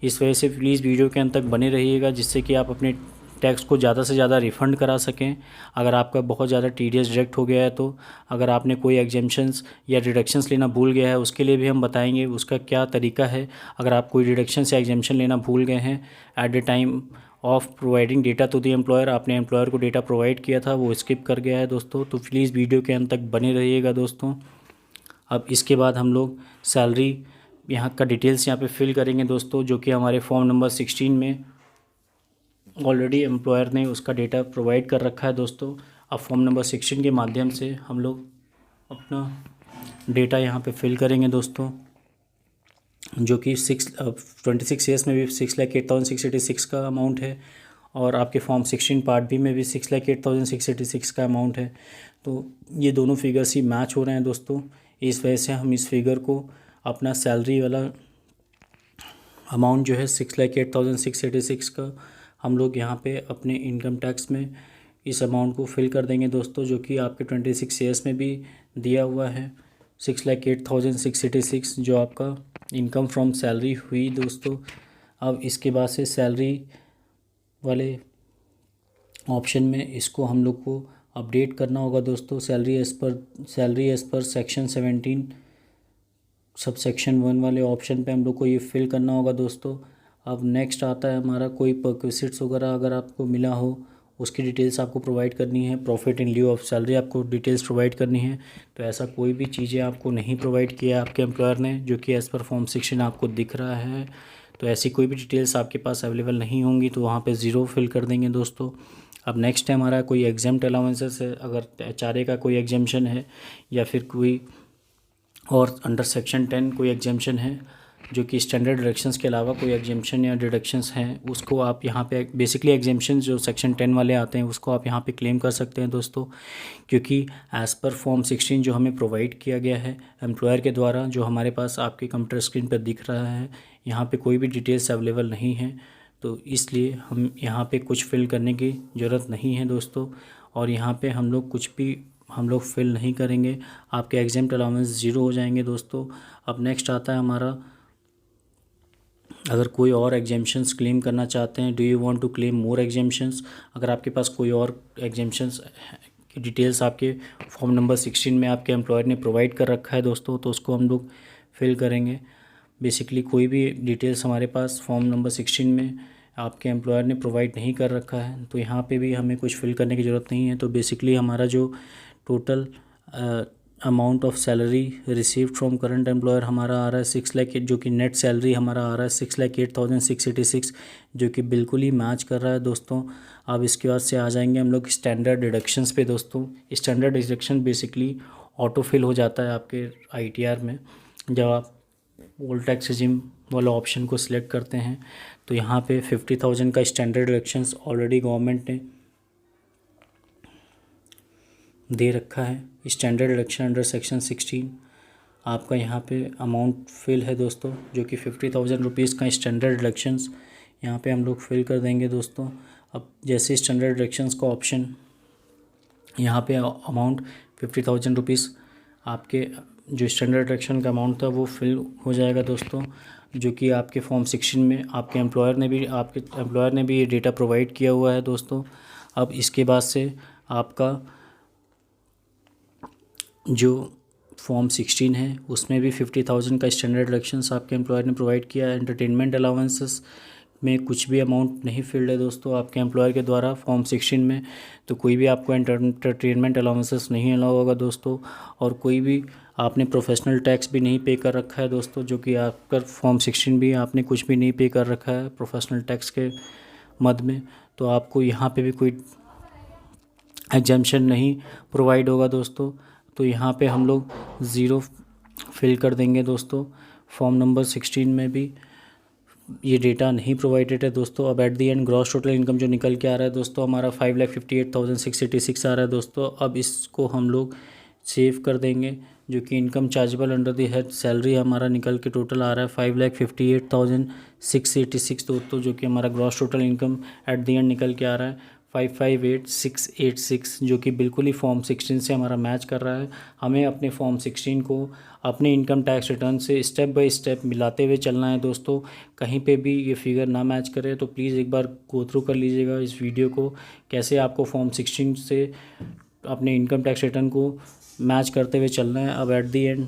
इस वजह से प्लीज़ वीडियो के अंत तक बने रहिएगा, जिससे कि आप अपने टैक्स को ज़्यादा से ज़्यादा रिफ़ंड करा सकें। अगर आपका बहुत ज़्यादा TDS डिडक्ट हो गया है, तो अगर आपने कोई एग्जेम्पशंस या डिडक्शंस लेना भूल गया है, उसके लिए भी हम बताएंगे उसका क्या तरीका है। अगर आप कोई डिडक्शंस या एग्जेम्पशन लेना भूल गए हैं at the time of providing data to the employer, आपने एम्प्लॉयर को डेटा प्रोवाइड किया था, वो स्किप कर गया है दोस्तों, तो प्लीज़ वीडियो के अंत तक बने रहिएगा दोस्तों। अब इसके बाद हम लोग सैलरी यहाँ का डिटेल्स यहाँ पे फिल करेंगे दोस्तों, जो कि हमारे फॉर्म नंबर 16 में ऑलरेडी एम्प्लॉयर ने उसका डेटा प्रोवाइड कर रखा है दोस्तों। अब फॉर्म नंबर 16 के माध्यम से हम लोग अपना डेटा यहाँ पे फिल करेंगे दोस्तों, जो कि 26 ईयर्स में भी 6,08,686 का अमाउंट है, और आपके फॉर्म 16 पार्ट बी में भी 6,08,686 का अमाउंट है। तो ये दोनों फिगर्स ही मैच हो रहे हैं दोस्तों। इस वजह से हम इस फिगर को अपना सैलरी वाला अमाउंट जो है 6,08,686 का हम लोग यहाँ पे अपने इनकम टैक्स में इस अमाउंट को फिल कर देंगे दोस्तों, जो कि आपके 26 ईयर्स में भी दिया हुआ है 6,08,686 जो आपका इनकम फ्रॉम सैलरी हुई दोस्तों। अब इसके बाद से सैलरी वाले ऑप्शन में इसको हम लोग को अपडेट करना होगा दोस्तों। Salary as per section 17 sub section 1 वाले ऑप्शन पे हम लोग को ये फिल करना होगा दोस्तों। अब नेक्स्ट आता है हमारा कोई परक्विसिट्स वगैरह अगर आपको मिला हो उसकी डिटेल्स आपको प्रोवाइड करनी है। Profit in lieu of salary आपको डिटेल्स प्रोवाइड करनी है। तो ऐसा कोई भी चीज़ें आपको नहीं प्रोवाइड किया आपके एम्प्लॉयर ने, जो कि एज़ पर फॉर्म 16 आपको दिख रहा है। तो ऐसी कोई भी डिटेल्स आपके पास अवेलेबल नहीं होंगी तो वहाँ पे ज़ीरो फिल कर देंगे दोस्तों। अब नेक्स्ट है हमारा कोई एग्जाम्प्ट अलाउंसेस है, अगर HRA का कोई एग्जाम्पशन है या फिर कोई और अंडर सेक्शन 10 कोई एग्जाम्पशन है जो कि स्टैंडर्ड डिडक्शंस के अलावा कोई एग्जाम्पशन या डिडक्शंस हैं, उसको आप यहाँ पे बेसिकली एग्जाम्पशन जो सेक्शन 10 वाले आते हैं उसको आप यहाँ पे क्लेम कर सकते हैं दोस्तों। क्योंकि एज़ पर फॉर्म 16 जो हमें प्रोवाइड किया गया है एम्प्लॉयर के द्वारा, जो हमारे पास आपके कंप्यूटर स्क्रीन पर दिख रहा है, यहाँ पे कोई भी डिटेल्स अवेलेबल नहीं है। तो इसलिए हम यहाँ पे कुछ फिल करने की ज़रूरत नहीं है दोस्तों। और यहाँ पे हम लोग कुछ भी फिल नहीं करेंगे, आपके एग्जाम्प्ट अलाउंस ज़ीरो हो जाएंगे दोस्तों। अब नेक्स्ट आता है हमारा, अगर कोई और एग्जाम्पशंस क्लेम करना चाहते हैं, do you want to claim more exemptions, अगर आपके पास कोई और एग्जाम्पशंस की डिटेल्स आपके फॉर्म नंबर 16 में आपके एम्प्लॉयर ने प्रोवाइड कर रखा है दोस्तों, तो उसको हम लोग फिल करेंगे। बेसिकली कोई भी डिटेल्स हमारे पास फॉर्म नंबर 16 में आपके एम्प्लॉयर ने प्रोवाइड नहीं कर रखा है तो यहाँ पे भी हमें कुछ फिल करने की ज़रूरत नहीं है। तो बेसिकली हमारा जो total amount of salary received from current employer हमारा आ रहा है 6 लाख, जो कि नेट सैलरी हमारा आ रहा है 6,08,686, जो कि बिल्कुल ही मैच कर रहा है दोस्तों। अब इसके बाद से आ जाएंगे हम लोग स्टैंडर्ड डिडक्शंस पे दोस्तों। Standard deduction basically auto fill हो जाता है आपके ITR में जब आप पोल टैक्स रिजिम वाला ऑप्शन को सिलेक्ट करते हैं। तो यहाँ पे 50,000 का स्टैंडर्ड डिडक्शंस ऑलरेडी गवर्नमेंट ने दे रखा है। स्टैंडर्ड डिडक्शन अंडर सेक्शन 16 आपका यहाँ पे अमाउंट फिल है दोस्तों, जो कि 50,000 रुपीज़ का स्टैंडर्ड डिडक्शंस यहाँ पे हम लोग फिल कर देंगे दोस्तों। अब जैसे स्टैंडर्ड डिडक्शंस का ऑप्शन यहाँ पे अमाउंट 50,000 रुपीज़ आपके जो स्टैंडर्ड डिडक्शन का अमाउंट था वो फिल हो जाएगा दोस्तों, जो कि आपके फॉर्म 16 में आपके एम्प्लॉयर ने भी ये डेटा प्रोवाइड किया हुआ है दोस्तों। अब इसके बाद से आपका जो फॉर्म 16 है उसमें भी 50,000 का स्टैंडर्ड डिडक्शंस आपके एम्प्लॉयर ने प्रोवाइड किया है। एंटरटेनमेंट अलाउंसेस में कुछ भी अमाउंट नहीं फिल्ड है दोस्तों आपके एम्प्लॉयर के द्वारा फॉर्म 16 में, तो कोई भी आपको एंटरटेनमेंट अलाउंसेस नहीं अलाउ होगा दोस्तों। और कोई भी आपने प्रोफेशनल टैक्स भी नहीं पे कर रखा है दोस्तों, जो कि आपका फॉर्म 16 भी आपने कुछ भी नहीं पे कर रखा है प्रोफेशनल टैक्स के मद में, तो आपको यहाँ पे भी कोई एग्जाम्पशन नहीं प्रोवाइड होगा दोस्तों। तो यहाँ पे हम लोग ज़ीरो फिल कर देंगे दोस्तों। फॉर्म नंबर 16 में भी ये डेटा नहीं प्रोवाइडेड है दोस्तों। अब at the and gross total income जो निकल के आ रहा है दोस्तों हमारा 5,58,686 आ रहा है दोस्तों। अब इसको हम लोग सेव कर देंगे, जो कि income chargeable under the head salary हमारा निकल के टोटल आ रहा है 5,58,686 दोस्तों, जो कि हमारा gross total income at the and निकल के आ रहा है 558,686, जो कि बिल्कुल ही फॉर्म 16 से हमारा मैच कर रहा है। हमें अपने फॉर्म 16 को अपने इनकम टैक्स रिटर्न से स्टेप बाय स्टेप मिलाते हुए चलना है दोस्तों। कहीं पे भी ये फिगर ना मैच करे तो प्लीज़ एक बार गो थ्रू कर लीजिएगा इस वीडियो को, कैसे आपको फॉर्म 16 से अपने इनकम टैक्स रिटर्न को मैच करते हुए चलना है। अब एट दी एंड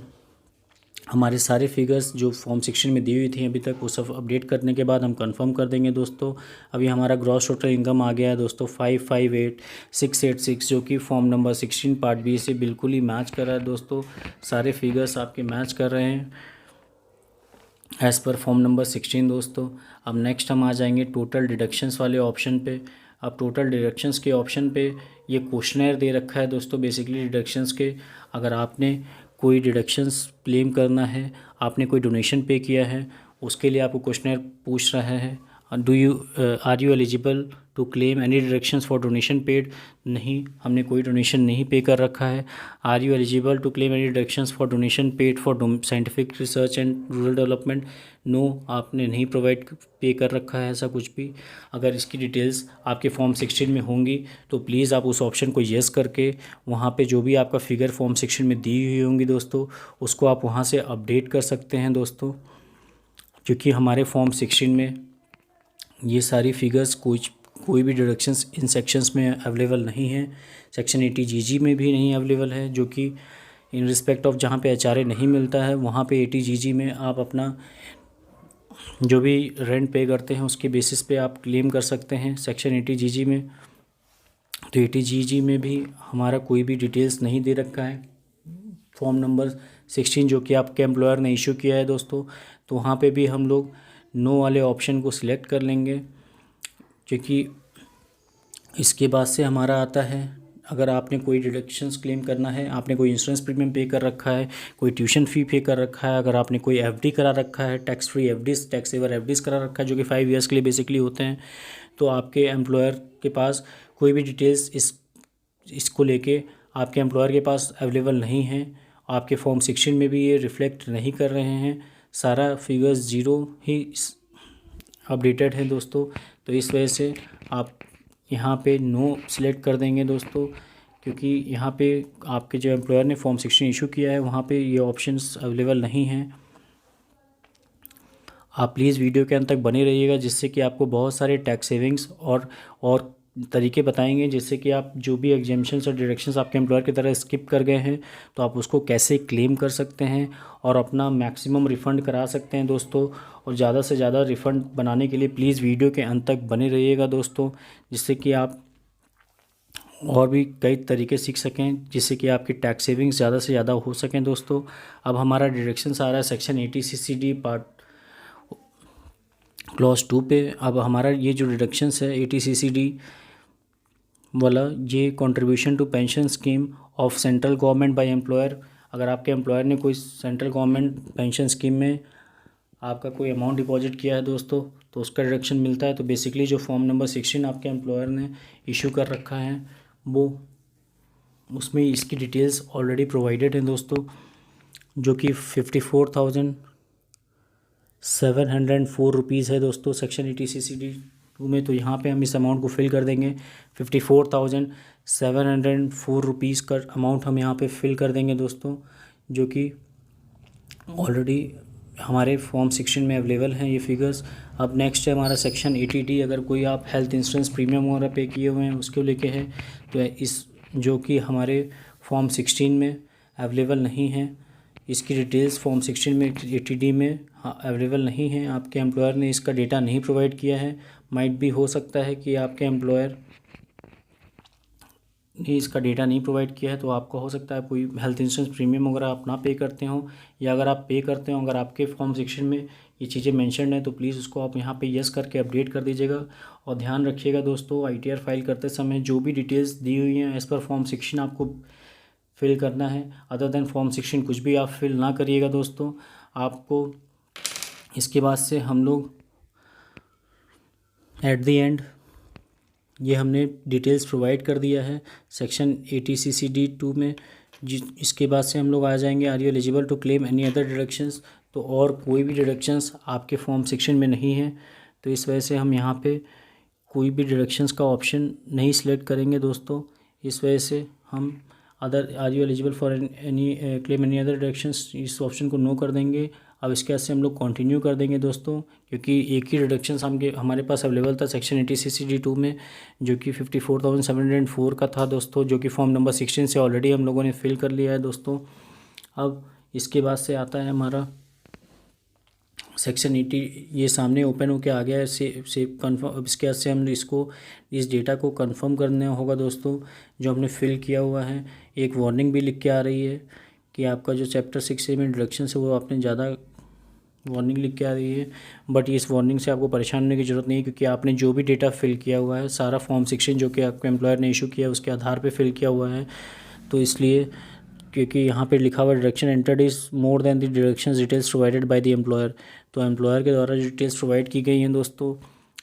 हमारे सारे फिगर्स जो फॉर्म 16 में दी हुई थी अभी तक वो सब अपडेट करने के बाद हम कंफर्म कर देंगे दोस्तों। अभी हमारा ग्रॉस टोटल इनकम आ गया है दोस्तों 558,686, जो कि फॉर्म नंबर 16 पार्ट बी से बिल्कुल ही मैच कर रहा है दोस्तों। सारे फिगर्स आपके मैच कर रहे हैं एज़ पर फॉर्म नंबर 16 दोस्तों। अब नेक्स्ट हम आ जाएंगे टोटल डिडक्शंस वाले ऑप्शन पे। अब टोटल डिडक्शंस के ऑप्शन पे ये क्वेश्चनर दे रखा है दोस्तों। बेसिकली डिडक्शंस के अगर आपने कोई डिडक्शंस क्लेम करना है, आपने कोई डोनेशन पे किया है, उसके लिए आपको क्वेश्चनर पूछ रहा है are you eligible to claim any deductions for donation paid, नहीं, हमने कोई डोनेशन नहीं पे कर रखा है। Are you eligible to claim any deductions for donation paid for scientific research and rural development, no, आपने नहीं प्रोवाइड पे कर रखा है ऐसा कुछ भी। अगर इसकी डिटेल्स आपके फॉर्म 16 में होंगी तो प्लीज़ आप उस ऑप्शन को येस करके वहाँ पे जो भी आपका फिगर फॉर्म 16 में दी हुई होंगी दोस्तों, उसको आप वहाँ से अपडेट कर सकते हैं दोस्तों, क्योंकि हमारे फॉर्म 16 में ये सारी फिगर्स कोई भी डिडक्शंस इन सेक्शंस में अवेलेबल नहीं है। सेक्शन 80 जीजी में भी नहीं अवेलेबल है, जो कि इन रिस्पेक्ट ऑफ जहाँ पे एचआरए नहीं मिलता है वहाँ पे 80 जीजी में आप अपना जो भी रेंट पे करते हैं उसके बेसिस पे आप क्लेम कर सकते हैं सेक्शन 80 जीजी में। तो 80 जीजी में भी हमारा कोई भी डिटेल्स नहीं दे रखा है फॉर्म नंबर 16 जो कि आपके एम्प्लॉयर ने इशू किया है दोस्तों। तो वहाँ पे भी हम लोग नो वाले ऑप्शन को सिलेक्ट कर लेंगे, क्योंकि इसके बाद से हमारा आता है अगर आपने कोई डिडक्शंस क्लेम करना है, आपने कोई इंश्योरेंस प्रीमियम पे कर रखा है, कोई ट्यूशन फ़ी पे कर रखा है, अगर आपने कोई एफडी करा रखा है, tax free FDs, tax saver FDs करा रखा है जो कि 5 ईयर्स के लिए बेसिकली होते हैं, तो आपके एम्प्लॉयर के पास कोई भी डिटेल्स इसको लेके आपके एम्प्लॉयर के पास अवेलेबल नहीं है। आपके फॉर्म 16 में भी ये रिफ्लेक्ट नहीं कर रहे हैं, सारा फिगर्स ज़ीरो ही अपडेटेड है दोस्तों। तो इस वजह से आप यहाँ पे नो सिलेक्ट कर देंगे दोस्तों, क्योंकि यहाँ पे आपके जो एम्प्लॉयर ने फॉर्म 16 इशू किया है वहाँ पे ये ऑप्शंस अवेलेबल नहीं हैं। आप प्लीज़ वीडियो के अंत तक बने रहिएगा, जिससे कि आपको बहुत सारे टैक्स सेविंग्स और तरीके बताएंगे, जिससे कि आप जो भी एग्जेम्पशंस और डिडक्शंस आपके एम्प्लॉयर की तरह स्किप कर गए हैं तो आप उसको कैसे क्लेम कर सकते हैं और अपना मैक्सिमम रिफ़ंड करा सकते हैं दोस्तों। और ज़्यादा से ज़्यादा रिफ़ंड बनाने के लिए प्लीज़ वीडियो के अंत तक बने रहिएगा दोस्तों, जिससे कि आप और भी कई तरीके सीख सकें, जिससे कि आपकी टैक्स सेविंग्स ज़्यादा से ज़्यादा हो सकें दोस्तों। अब हमारा डिडक्शंस आ रहा है सेक्शन 80 CCD पार्ट क्लॉज 2 पे। अब हमारा ये जो डिडक्शंस है 80 CCD वाला, ये contribution to pension scheme of central government by employer, अगर आपके एम्प्लॉयर ने कोई सेंट्रल गवर्नमेंट पेंशन स्कीम में आपका कोई अमाउंट डिपॉजिट किया है दोस्तों तो उसका डिडक्शन मिलता है। तो बेसिकली जो फॉर्म नंबर 16 आपके एम्प्लॉयर ने इशू कर रखा है वो उसमें इसकी डिटेल्स ऑलरेडी प्रोवाइडेड हैं दोस्तों, जो कि 54,704 रुपीज़ है दोस्तों सेक्शन 80 CCD 2 में। तो यहाँ पे हम इस अमाउंट को फिल कर देंगे, 54,704 रुपीज़ का अमाउंट हम यहाँ पे फिल कर देंगे दोस्तों, जो कि ऑलरेडी हमारे फॉर्म 16 में अवेलेबल हैं ये फिगर्स। अब नेक्स्ट है हमारा सेक्शन 80D, अगर कोई आप हेल्थ इंश्योरेंस प्रीमियम वगैरह पे किए हुए हैं उसको लेके है, तो इस जो कि हमारे फॉर्म 16 में अवेलेबल नहीं है, इसकी डिटेल्स फॉर्म 16 में 80D में अवेलेबल नहीं है। आपके एम्प्लॉयर ने इसका डेटा नहीं प्रोवाइड किया है, माइट भी हो सकता है कि आपके एम्प्लॉयर ने इसका डेटा नहीं प्रोवाइड किया है, तो आपका हो सकता है कोई हेल्थ इंश्योरेंस प्रीमियम वगैरह आप ना पे करते हो, या अगर आप पे करते हो, अगर आपके फॉर्म 16 में ये चीज़ें मेंशन है तो प्लीज़ उसको आप यहाँ पे यस करके अपडेट कर दीजिएगा। और ध्यान रखिएगा दोस्तों, ITR फाइल करते समय जो भी डिटेल्स दी हुई हैं एज़ पर फॉर्म 16 आपको फिल करना है, अदर देन फॉर्म 16 कुछ भी आप फिल ना करिएगा दोस्तों। आपको इसके बाद से हम लोग एट द एंड ये हमने डिटेल्स प्रोवाइड कर दिया है सेक्शन 80 CCD 2 में। इसके बाद से हम लोग आ जाएंगे are you eligible to claim any other deductions, तो और कोई भी डिडक्शंस आपके फॉर्म 16 में नहीं है, तो इस वजह से हम यहाँ पे कोई भी डिडक्शंस का ऑप्शन नहीं सिलेक्ट करेंगे दोस्तों। इस वजह से हम other are you eligible for any claim any other deductions इस ऑप्शन को नो कर देंगे। अब इसके बाद से हम लोग कंटिन्यू कर देंगे दोस्तों, क्योंकि एक ही डिडक्शंस हमारे पास अवेलेबल था सेक्शन 80 CCD 2 में, जो कि 54,704 का था दोस्तों, जो कि फॉर्म नंबर 16 से ऑलरेडी हम लोगों ने फिल कर लिया है दोस्तों। अब इसके बाद से आता है हमारा सेक्शन 80, ये सामने ओपन होके आ गया है से कन्फर्म। अब इसके बाद से हम इस डेटा को कंफर्म करना होगा दोस्तों, जो हमने फिल किया हुआ है। एक वार्निंग भी लिख के आ रही है कि आपका जो चैप्टर 6A में डिडक्शन है वो आपने ज़्यादा वार्निंग लिख के आ रही है, बट इस वार्निंग से आपको परेशान होने की ज़रूरत नहीं है, क्योंकि आपने जो भी डेटा फिल किया हुआ है सारा फॉर्म 16 जो कि आपके एम्प्लॉयर ने इशू किया है उसके आधार पे फिल किया हुआ है। तो इसलिए क्योंकि यहाँ पे लिखा हुआ deduction entered is more than the deduction details provided by the employer, तो एम्प्लॉयर के द्वारा जो डिटेल्स प्रोवाइड की गई हैं दोस्तों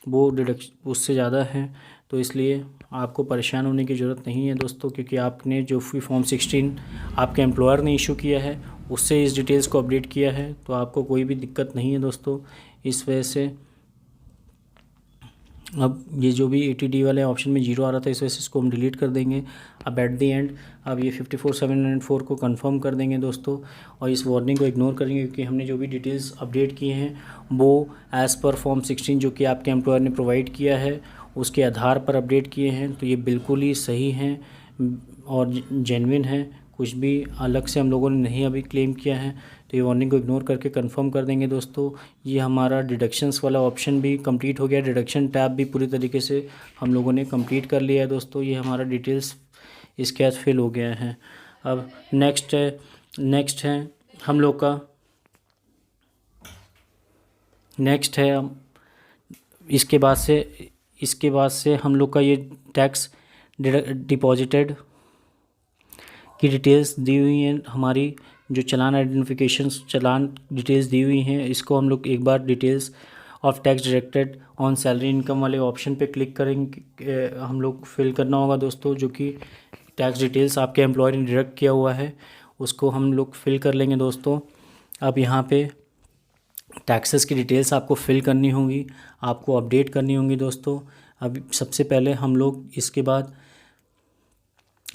वो डिडक्शन उससे ज़्यादा है। तो इसलिए आपको परेशान होने की ज़रूरत नहीं है दोस्तों, क्योंकि आपने जो भी फॉर्म 16 आपके एम्प्लॉयर ने इशू किया है उससे इस डिटेल्स को अपडेट किया है, तो आपको कोई भी दिक्कत नहीं है दोस्तों। इस वजह से अब ये जो भी ATD वाले ऑप्शन में 0 आ रहा था, इस वजह से इसको हम डिलीट कर देंगे। अब एट द एंड अब ये 54,704 को कंफर्म कर देंगे दोस्तों, और इस वार्निंग को इग्नोर करेंगे, क्योंकि हमने जो भी डिटेल्स अपडेट किए हैं वो एज़ पर फॉर्म 16 जो कि आपके एम्प्लॉयर ने प्रोवाइड किया है उसके आधार पर अपडेट किए हैं, तो ये बिल्कुल ही सही हैं और जेन्युइन है। कुछ भी अलग से हम लोगों ने नहीं अभी क्लेम किया है, तो ये वार्निंग को इग्नोर करके कंफर्म कर देंगे दोस्तों। ये हमारा डिडक्शंस वाला ऑप्शन भी कंप्लीट हो गया, डिडक्शन टैब भी पूरी तरीके से हम लोगों ने कंप्लीट कर लिया है दोस्तों। ये हमारा डिटेल्स इसके आज फिल हो गया है। अब नेक्स्ट है हम लोग का नेक्स्ट है इसके बाद से हम लोग का ये टैक्स डिपॉजिटेड की डिटेल्स दी हुई हैं। हमारी जो चालान आइडेंटिफिकेशन चालान डिटेल्स दी हुई हैं, इसको हम लोग एक बार details of tax directed on salary income वाले ऑप्शन पे क्लिक करेंगे, हम लोग फिल करना होगा दोस्तों, जो कि टैक्स डिटेल्स आपके एम्प्लॉयर ने डायरेक्ट किया हुआ है उसको हम लोग फिल कर लेंगे दोस्तों। अब यहाँ पे टैक्सेस की डिटेल्स आपको फिल करनी होंगी, आपको अपडेट करनी होंगी दोस्तों। अब सबसे पहले हम लोग इसके बाद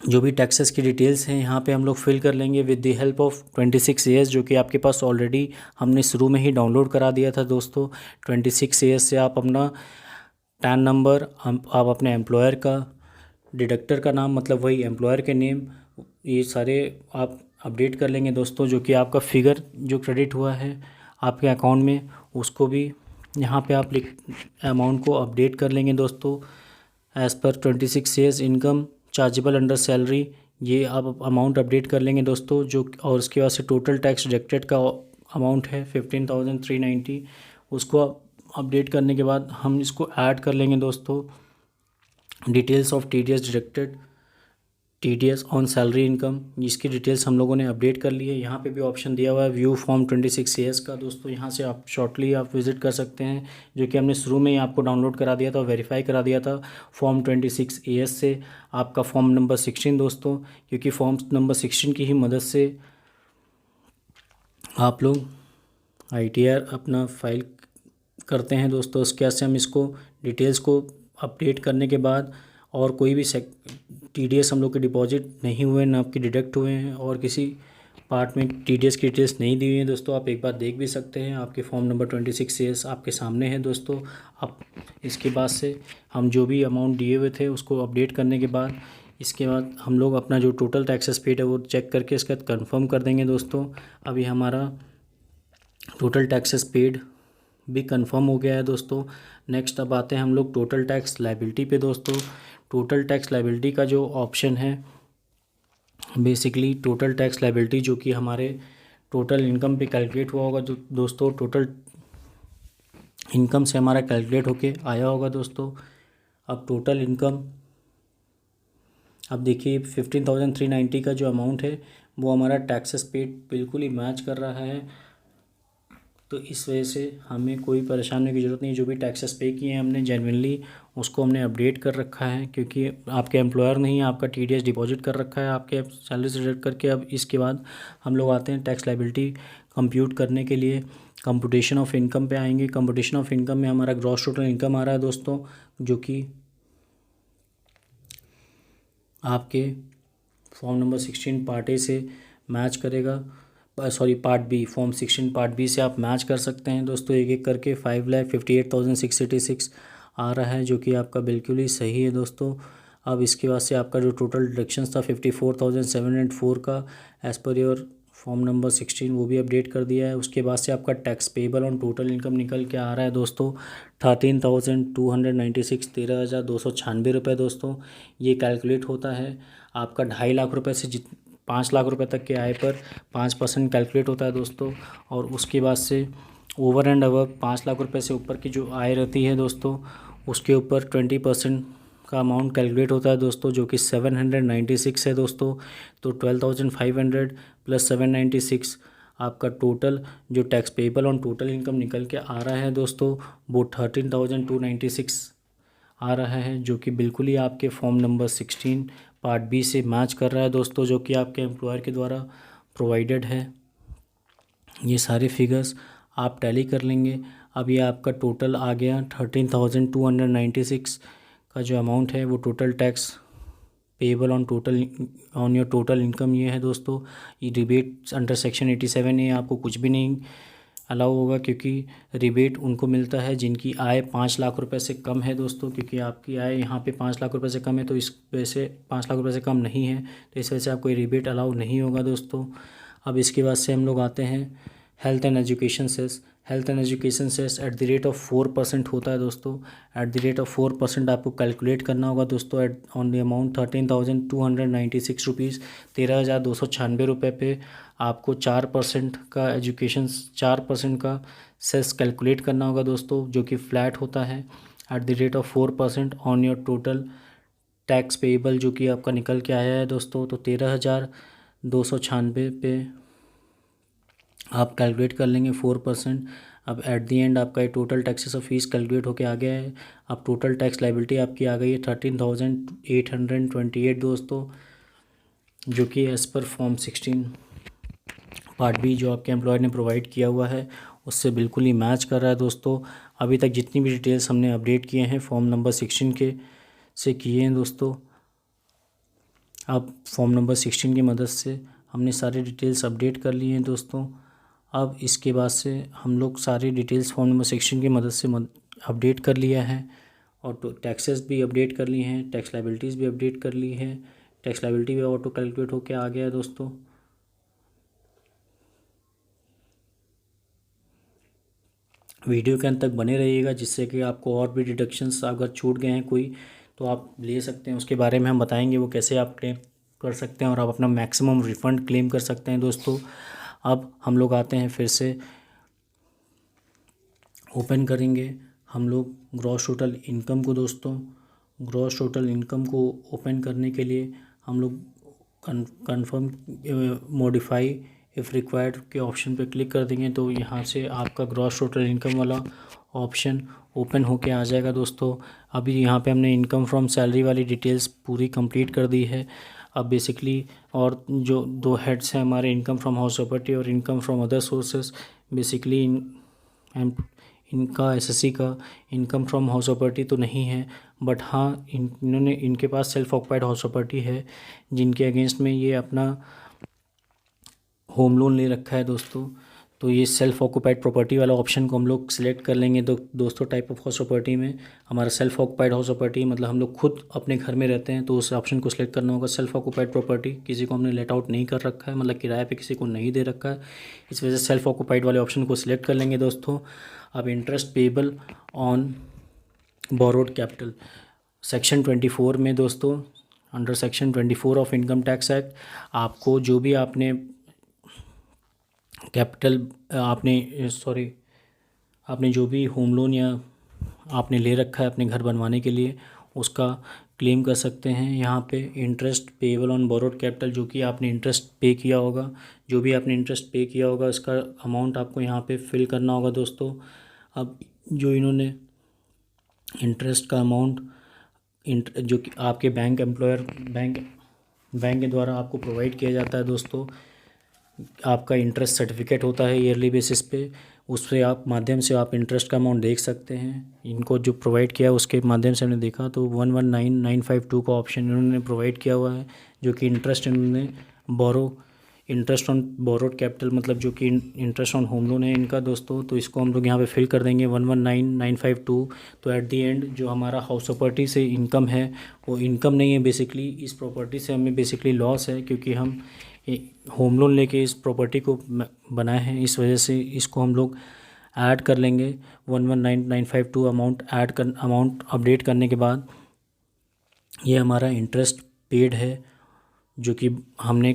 जो भी टैक्सेस की डिटेल्स हैं यहाँ पे हम लोग फिल कर लेंगे with the help of 26 AS, जो कि आपके पास ऑलरेडी हमने शुरू में ही डाउनलोड करा दिया था दोस्तों। 26 AS से आप अपना पैन नंबर, आप अपने एम्प्लॉयर का, डिडक्टर का नाम मतलब वही एम्प्लॉयर के नेम, ये सारे आप अपडेट कर लेंगे दोस्तों। जो कि आपका फिगर जो क्रेडिट हुआ है आपके अकाउंट में उसको भी यहाँ पे आप अमाउंट को अपडेट कर लेंगे दोस्तों as per 26 AS income chargeable under salary, ये आप अमाउंट अपडेट कर लेंगे दोस्तों। जो और उसके बाद से टोटल टैक्स डिडक्टेड का अमाउंट है 15,390, उसको अपडेट करने के बाद हम इसको ऐड कर लेंगे दोस्तों details of TDS deducted, TDS on salary income, इसकी डिटेल्स हम लोगों ने अपडेट कर ली है। यहाँ पे भी ऑप्शन दिया हुआ है व्यू फॉर्म 26 AS का दोस्तों, यहाँ से आप शॉर्टली आप विजिट कर सकते हैं, जो कि हमने शुरू में ही आपको डाउनलोड करा दिया था, वेरीफाई करा दिया था फॉर्म 26 AS से आपका फॉर्म नंबर 16 दोस्तों, क्योंकि फॉर्म नंबर 16 की ही मदद से आप लोग ITR अपना फाइल करते हैं दोस्तों। उसके बाद से हम इसको डिटेल्स को अपडेट करने के बाद और कोई भी TDS हम लोग के डिपॉजिट नहीं हुए, ना आपके डिडक्ट हुए हैं, और किसी पार्ट में TDS की डिटेल्स नहीं दी हुई हैं दोस्तों, आप एक बार देख भी सकते हैं। आपके फॉर्म नंबर 26 AS आपके सामने है दोस्तों। अब इसके बाद से हम जो भी अमाउंट दिए हुए थे उसको अपडेट करने के बाद इसके बाद हम लोग अपना जो टोटल टैक्सेस पेड है वो चेक करके इसके बाद कन्फर्म कर देंगे दोस्तों। अभी हमारा टोटल टैक्सेस पेड भी कंफर्म हो गया है दोस्तों। नेक्स्ट अब आते हैं हम लोग टोटल टैक्स लायबिलिटी पे दोस्तों। टोटल टैक्स लायबिलिटी का जो ऑप्शन है, बेसिकली टोटल टैक्स लायबिलिटी जो कि हमारे टोटल इनकम पे कैलकुलेट हुआ होगा जो दोस्तों, टोटल इनकम से हमारा कैलकुलेट होके आया होगा दोस्तों। अब टोटल इनकम अब देखिए 15,390 का जो अमाउंट है वो हमारा टैक्सेस पेड बिल्कुल ही मैच कर रहा है, तो इस वजह से हमें कोई परेशान होने की ज़रूरत नहीं। जो भी टैक्सेस पे किए हैं हमने जेन्युइनली उसको हमने अपडेट कर रखा है, क्योंकि आपके एम्प्लॉयर ने ही आपका TDS डिपॉजिट कर रखा है आपके सैलरी से डिडक्ट करके। अब इसके बाद हम लोग आते हैं टैक्स लायबिलिटी कंप्यूट करने के लिए कंप्यूटेशन ऑफ इनकम पे आएंगे। कंप्यूटेशन ऑफ इनकम में हमारा ग्रॉस टोटल इनकम आ रहा है दोस्तों, जो कि आपके फॉर्म नंबर 16 पार्ट ए से मैच करेगा, part B, form 16 part B से आप मैच कर सकते हैं दोस्तों। एक एक करके 5,58,686 आ रहा है, जो कि आपका बिल्कुल ही सही है दोस्तों। अब इसके बाद से आपका जो टोटल डिडक्शंस था 54,704 का as per your form number 16 वो भी अपडेट कर दिया है। उसके बाद से आपका tax payable on total income निकल के आ रहा है दोस्तों 13,296, 13,296 रुपये दोस्तों। ये कैलकुलेट होता है आपका 2.5 लाख रुपये से 5 लाख रुपए तक के आय पर 5% कैलकुलेट होता है दोस्तों। और उसके बाद से ओवर एंड अबव 5 लाख रुपए से ऊपर की जो आय रहती है दोस्तों उसके ऊपर 20% का अमाउंट कैलकुलेट होता है दोस्तों, जो कि 796 है दोस्तों। तो 12,500 प्लस 796 आपका टोटल जो tax payable on total income निकल के आ रहा है दोस्तों वो 13,296 आ रहा है, जो कि बिल्कुल ही आपके फॉर्म नंबर 16 पार्ट बी से मैच कर रहा है दोस्तों, जो कि आपके एम्प्लॉयर के द्वारा प्रोवाइडेड है। ये सारे फिगर्स आप टैली कर लेंगे। अब ये आपका टोटल आ गया 13,296 का जो अमाउंट है वो total tax payable on your total income ये है दोस्तों। ये रिबेट अंडर सेक्शन 87 आपको कुछ भी नहीं अलाउ होगा, क्योंकि रिबेट उनको मिलता है जिनकी आय 5 लाख रुपए से कम है दोस्तों। क्योंकि आपकी आय यहाँ पे 5 लाख रुपए से कम है, तो इस वजह से 5 लाख रुपए से कम नहीं है, तो इस वजह से आपको ये रिबेट अलाउ नहीं होगा दोस्तों। अब इसके बाद से हम लोग आते हैं health and education cess. Health and education cess at the rate of 4% होता है दोस्तों। एट द रेट ऑफ 4% आपको कैलकुलेट करना होगा दोस्तों at on the amount 13,296 rupees, 13,296 रुपये पे आपको 4% का 4% का सेस कैलकुलेट करना होगा दोस्तों, जो कि फ्लैट होता है eight the rate of 4% on your total tax payable, जो कि आपका निकल के आया है दोस्तों। तो 13,296 पे आप कैलकुलेट कर लेंगे 4%। अब एट दी एंड आपका ये total taxes of fees calculate होके आ गया है। अब टोटल टैक्स लाइबिलिटी आपकी आ गई है 13,828 दोस्तों, जो कि as per form 16 part B जो आपके एम्प्लॉयर ने प्रोवाइड किया हुआ है उससे बिल्कुल ही मैच कर रहा है दोस्तों। अभी तक जितनी भी डिटेल्स हमने अपडेट किए हैं फॉर्म नंबर 16 के से किए हैं दोस्तों। अब फॉर्म नंबर 16 की मदद से हमने सारे डिटेल्स अपडेट कर लिए हैं दोस्तों। अब इसके बाद से हम लोग सारी डिटेल्स फॉर्म नंबर 16 की मदद से अपडेट कर लिया है, और टैक्सेस भी अपडेट कर लिए हैं, टैक्स लाइबिलिटीज़ भी अपडेट कर ली है। टैक्स लाइबिलिटी भी ऑटो कैलकुलेट होके आ गया है दोस्तों। वीडियो के अंत तक बने रहिएगा, जिससे कि आपको और भी डिडक्शंस अगर छूट गए हैं कोई तो आप ले सकते हैं। उसके बारे में हम बताएंगे वो कैसे आप क्लेम कर सकते हैं और आप अपना मैक्सिमम रिफ़ंड क्लेम कर सकते हैं दोस्तों। अब हम लोग आते हैं फिर से ओपन करेंगे हम लोग ग्रॉस टोटल इनकम को दोस्तों। ग्रॉस टोटल इनकम को ओपन करने के लिए हम लोग कन्फर्म मॉडिफाई इफ़ रिक्वायर्ड के ऑप्शन पे क्लिक कर देंगे, तो यहाँ से आपका ग्रॉस टोटल इनकम वाला ऑप्शन ओपन होके आ जाएगा दोस्तों। अभी यहाँ पे हमने इनकम फ्रॉम सैलरी वाली डिटेल्स पूरी कंप्लीट कर दी है। अब बेसिकली और जो दो हेड्स हैं हमारे, इनकम फ्रॉम हाउस प्रॉपर्टी और income from other sources, basically इनका एसएससी का इनकम फ्रॉम हाउस प्रॉपर्टी तो नहीं है, बट हाँ इन्होंने इनके पास सेल्फ ऑक्युपाइड हाउस प्रॉपर्टी है, जिनके अगेंस्ट में ये अपना होम लोन ले रखा है दोस्तों। तो ये सेल्फ ऑक्युपाइड प्रॉपर्टी वाला ऑप्शन को हम लोग सिलेक्ट कर लेंगे। दोस्तों टाइप ऑफ हाउस प्रॉपर्टी में हमारा सेल्फ ऑक्युपाइड हाउस प्रॉपर्टी मतलब हम लोग खुद अपने घर में रहते हैं, तो उस ऑप्शन को सिलेक्ट करना होगा। सेल्फ ऑक्युपाइड प्रॉपर्टी किसी को हमने लेट आउट नहीं कर रखा है, मतलब किराए पे किसी को नहीं दे रखा है, इस वजह से सेल्फ ऑक्युपाइड वाले ऑप्शन को सिलेक्ट कर लेंगे दोस्तों। अब interest payable on borrowed capital section 24 में दोस्तों, under section 24 of income tax act, आपको जो भी आपने आपने जो भी होम लोन या आपने ले रखा है अपने घर बनवाने के लिए, उसका क्लेम कर सकते हैं। यहाँ पे interest payable on borrowed capital, जो कि आपने इंटरेस्ट पे किया होगा, जो भी आपने इंटरेस्ट पे किया होगा उसका अमाउंट आपको यहाँ पे फिल करना होगा दोस्तों। अब जो इन्होंने इंटरेस्ट का अमाउंट जो कि आपके बैंक के द्वारा आपको प्रोवाइड किया जाता है दोस्तों, आपका इंटरेस्ट सर्टिफिकेट होता है ईयरली बेसिस पे, उससे आप माध्यम से आप इंटरेस्ट का अमाउंट देख सकते हैं। इनको जो प्रोवाइड किया है उसके माध्यम से हमने देखा तो 119952 का ऑप्शन इन्होंने प्रोवाइड किया हुआ है, जो कि इंटरेस्ट इन्होंने इंटरेस्ट ऑन बोरोड कैपिटल मतलब जो कि इंटरेस्ट ऑन होम लोन है इनका दोस्तों। तो इसको हम लोग यहाँ पे फिल कर देंगे 119952। तो एट दी एंड जो हमारा हाउस प्रॉपर्टी से इनकम है वो इनकम नहीं है, बेसिकली इस प्रॉपर्टी से हमें बेसिकली लॉस है, क्योंकि हम होम लोन लेके इस प्रॉपर्टी को बनाए हैं, इस वजह से इसको हम लोग ऐड कर लेंगे 119952 अमाउंट अपडेट करने के बाद ये हमारा इंटरेस्ट पेड है, जो कि हमने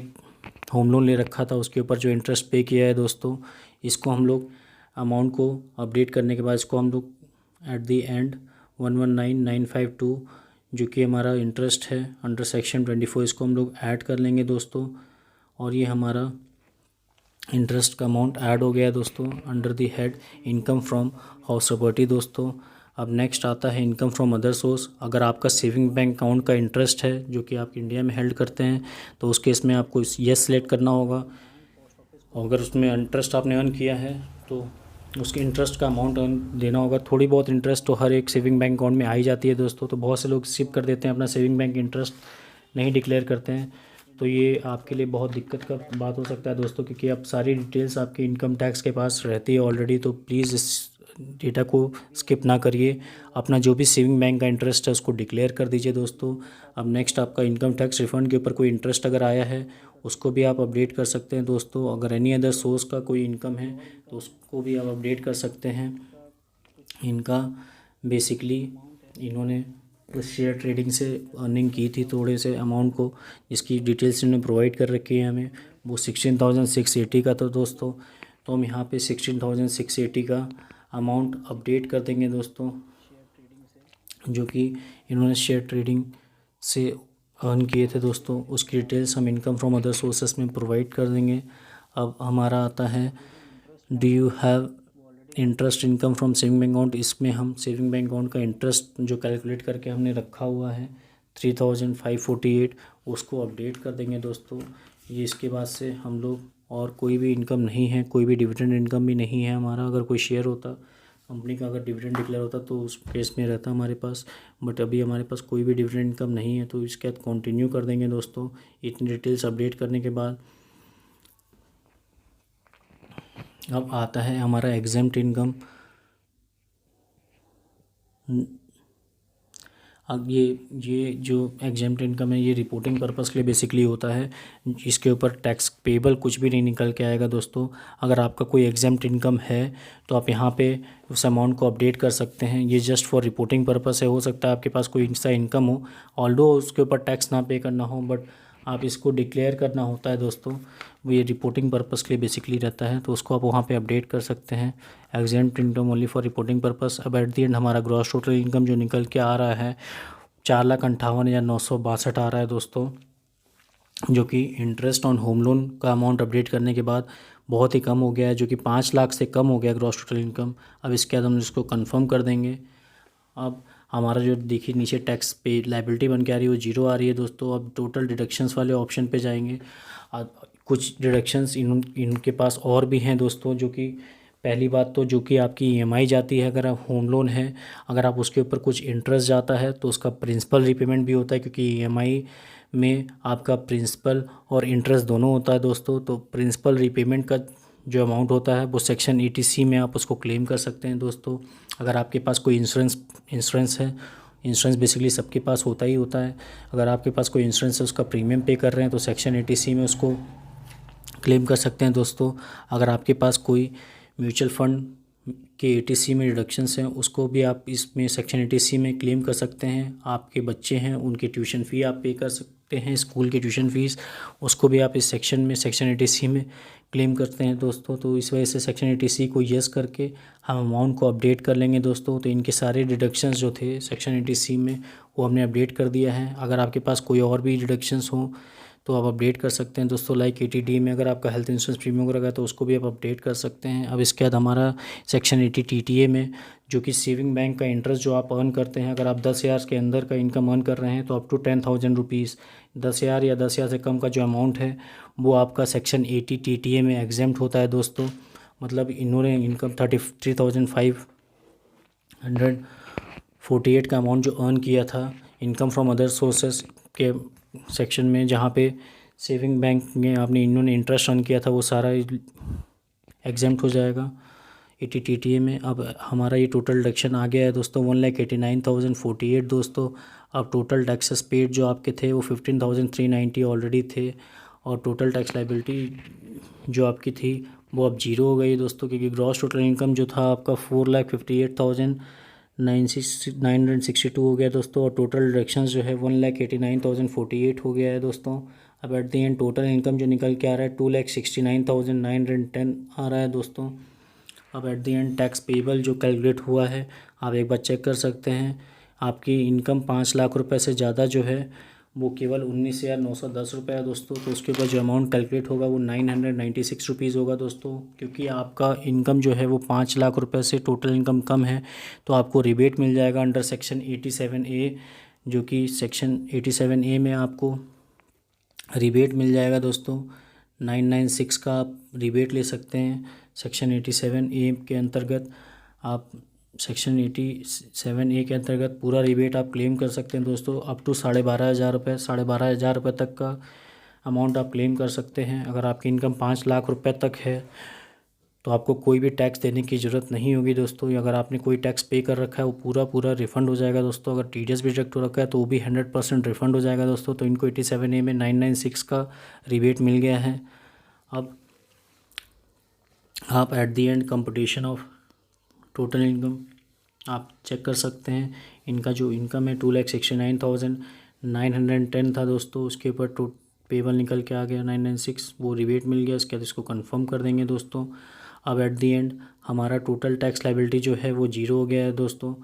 होम लोन ले रखा था उसके ऊपर जो इंटरेस्ट पे किया है दोस्तों। इसको हम लोग अमाउंट को अपडेट करने के बाद इसको हम लोग एट दी एंड 119952 जो कि हमारा इंटरेस्ट है अंडर सेक्शन 24, इसको हम लोग ऐड कर लेंगे दोस्तों। और ये हमारा इंटरेस्ट का अमाउंट ऐड हो गया दोस्तों under the head income from house property दोस्तों। अब नेक्स्ट आता है इनकम फ्रॉम अदर सोर्स। अगर आपका सेविंग बैंक अकाउंट का इंटरेस्ट है जो कि आप इंडिया में हेल्ड करते हैं तो उस केस में आपको येस सेलेक्ट करना होगा। और अगर उसमें इंटरेस्ट आपने अर्न किया है तो उसके इंटरेस्ट का अमाउंट अर्न देना होगा। थोड़ी बहुत इंटरेस्ट तो हर एक सेविंग बैंक अकाउंट में आ ही जाती है दोस्तों, तो बहुत से लोग स्किप कर देते हैं, अपना सेविंग बैंक इंटरेस्ट नहीं डिक्लेयर करते हैं। तो ये आपके लिए बहुत दिक्कत का बात हो सकता है दोस्तों, क्योंकि अब सारी डिटेल्स आपके इनकम टैक्स के पास रहती है ऑलरेडी। तो प्लीज़ इस डेटा को स्किप ना करिए, अपना जो भी सेविंग बैंक का इंटरेस्ट है उसको डिक्लेयर कर दीजिए दोस्तों। अब नेक्स्ट आपका इनकम टैक्स रिफंड के ऊपर कोई इंटरेस्ट अगर आया है उसको भी आप अपडेट कर सकते हैं दोस्तों। अगर एनी अदर सोर्स का कोई इनकम है तो उसको भी आप अपडेट कर सकते हैं। इनका बेसिकली इन्होंने शेयर ट्रेडिंग से अर्निंग की थी थोड़े से अमाउंट को, जिसकी डिटेल्स इन्होंने प्रोवाइड कर रखी है हमें, वो 16,680 का था दोस्तों। तो हम यहाँ पे 16,680 का अमाउंट अपडेट कर देंगे दोस्तों, जो कि इन्होंने शेयर ट्रेडिंग से अर्न किए थे दोस्तों। उसकी डिटेल्स हम इनकम फ्रॉम अदर सोर्सेस में प्रोवाइड कर देंगे। अब हमारा आता है do you have interest income from saving bank account. इसमें हम सेविंग बैंक अकाउंट का इंटरेस्ट जो कैलकुलेट करके हमने रखा हुआ है 3,548 उसको अपडेट कर देंगे दोस्तों। ये इसके बाद से हम लोग और कोई भी इनकम नहीं है, कोई भी डिविडेंड इनकम भी नहीं है हमारा। अगर कोई शेयर होता कंपनी का, अगर डिविडेंड डिक्लेयर होता तो उस केस में रहता हमारे पास, बट अभी हमारे पास कोई भी डिविडेंड इनकम नहीं है। तो इसके बाद कंटिन्यू कर देंगे दोस्तों। इतनी डिटेल्स अपडेट करने के बाद अब आता है हमारा एग्जेम्प्ट इनकम। अब ये जो एग्जेम्प्ट इनकम है ये रिपोर्टिंग पर्पस के लिए बेसिकली होता है। इसके ऊपर टैक्स पेबल कुछ भी नहीं निकल के आएगा दोस्तों। अगर आपका कोई एग्जेम्प्ट इनकम है तो आप यहाँ पे उस अमाउंट को अपडेट कर सकते हैं। ये जस्ट फॉर रिपोर्टिंग पर्पस है। हो सकता है आपके पास कोई ऐसा इनकम हो, ऑल्दो उसके ऊपर टैक्स ना पे करना हो, बट आप इसको डिक्लेयर करना होता है दोस्तों। वो ये रिपोर्टिंग पर्पस के लिए बेसिकली रहता है, तो उसको आप वहाँ पे अपडेट कर सकते हैं। Exempt income only for reporting purpose. अब एट द एंड हमारा ग्रॉस टोटल इनकम जो निकल के आ रहा है 4,58,962 आ रहा है दोस्तों, जो कि इंटरेस्ट ऑन होम लोन का अमाउंट अपडेट करने के बाद बहुत ही कम हो गया है, जो कि 5 लाख से कम हो गया ग्रॉस टोटल इनकम। अब इसके बाद हम इसको कंफर्म कर देंगे। अब हमारा जो देखिए नीचे टैक्स पे लाइबिलिटी बन के आ रही है वो 0 आ रही है दोस्तों। अब टोटल डिडक्शंस वाले ऑप्शन पे जाएंगे। कुछ डिडक्शंस इनके पास और भी हैं दोस्तों, जो कि पहली बात तो जो कि आपकी ईएमआई जाती है अगर आप होम लोन है, अगर आप उसके ऊपर कुछ इंटरेस्ट जाता है तो उसका प्रिंसिपल रीपेमेंट भी होता है, क्योंकि ईएमआई में आपका प्रिंसिपल और इंटरेस्ट दोनों होता है दोस्तों। तो प्रिंसिपल रीपेमेंट का जो अमाउंट होता है वो सेक्शन 80C में आप उसको क्लेम कर सकते हैं दोस्तों। अगर आपके पास कोई इंश्योरेंस है, इंश्योरेंस बेसिकली सबके पास होता ही होता है। अगर आपके पास कोई इंश्योरेंस है उसका प्रीमियम पे कर रहे हैं तो सेक्शन 80C में उसको क्लेम कर सकते हैं दोस्तों। अगर आपके पास कोई म्यूचुअल फंड के 80C में डिडक्शंस हैं उसको भी आप इसमें सेक्शन 80C में क्लेम कर सकते हैं। आपके बच्चे हैं उनके ट्यूशन फ़ी आप पे कर सकते हैं, स्कूल की ट्यूशन फ़ीस, उसको भी आप इस सेक्शन में सेक्शन 80C में क्लेम करते हैं दोस्तों। तो इस वजह से सेक्शन 80C को येस करके हम अमाउंट को अपडेट कर लेंगे दोस्तों। तो इनके सारे डिडक्शंस जो थे सेक्शन 80C में वो हमने अपडेट कर दिया है। अगर आपके पास कोई और भी डिडक्शंस हो तो आप अपडेट कर सकते हैं दोस्तों। लाइक 80D में अगर आपका हेल्थ इंश्योरेंस प्रीमियम वगैरह है तो उसको भी आप अपडेट कर सकते हैं। अब इसके बाद हमारा सेक्शन 80 TTA में जो कि सेविंग बैंक का इंटरेस्ट जो आप अर्न करते हैं, अगर आप 10,000 के अंदर का इनकम अर्न कर रहे हैं तो अप टू 10,000 रुपीज़, 10,000 या 10,000 से कम का जो अमाउंट है वो आपका सेक्शन 80 TTA में एग्जेम्प्ट होता है दोस्तों। मतलब इन्होंने इनकम 33,548 का अमाउंट जो अर्न किया था इनकम फ्रॉम अदर सोर्सेस के सेक्शन में, जहाँ पे सेविंग बैंक में आपने इन्होंने इंटरेस्ट अर्न किया था वो सारा एग्जेम्प्ट हो जाएगा 80 TTA में। अब हमारा ये टोटल डिडक्शन आ गया है दोस्तों 1,89,048 दोस्तों। अब टोटल टैक्सेस पेड जो आपके थे वो 15,390 ऑलरेडी थे, और टोटल टैक्स लाइबिलिटी जो आपकी थी वो अब 0 हो गई दोस्तों, क्योंकि ग्रॉस टोटल इनकम जो था आपका 4,58,962 हो गया दोस्तों, और टोटल डिडक्शंस जो है 1,89,048 हो गया है दोस्तों। अब at the end total income जो निकल के आ रहा है 2,69,910 आ रहा है दोस्तों। अब at the end tax payable जो कैलकुलेट हुआ है आप एक बार चेक कर सकते हैं। आपकी इनकम 5 लाख रुपए से ज़्यादा जो है वो केवल 19,910 रुपये है दोस्तों। तो उसके ऊपर जो अमाउंट कैलकुलेट होगा वो 996 रुपीज़ होगा दोस्तों। क्योंकि आपका इनकम जो है वो 5 लाख रुपए से टोटल इनकम कम है, तो आपको रिबेट मिल जाएगा अंडर सेक्शन 87A, जो कि सेक्शन 87A में आपको रिबेट मिल जाएगा दोस्तों। 996 का आप रिबेट ले सकते हैं। सेक्शन 87A के अंतर्गत आप सेक्शन 87A के अंतर्गत पूरा रिबेट आप क्लेम कर सकते हैं दोस्तों। अप टू 12,500 रुपये तक का अमाउंट आप क्लेम कर सकते हैं। अगर आपकी इनकम 5 लाख रुपए तक है तो आपको कोई भी टैक्स देने की ज़रूरत नहीं होगी दोस्तों। अगर आपने कोई टैक्स पे कर रखा है वो पूरा रिफ़ंड हो जाएगा दोस्तों। अगर टीडीएस भी डिडक्ट हो रखा है तो वो भी 100% रिफ़ंड हो जाएगा दोस्तों। तो इनको 87A में 996 का रिबेट मिल गया है। अब आप at the and computation of total income आप चेक कर सकते हैं। इनका जो इनकम है 2,69,910 था दोस्तों। उसके ऊपर पेबल निकल के आ गया 996, वो रिबेट मिल गया। इसके बाद इसको कंफर्म कर देंगे दोस्तों। अब एट दी एंड हमारा टोटल टैक्स लायबिलिटी जो है वो 0 हो गया है दोस्तों।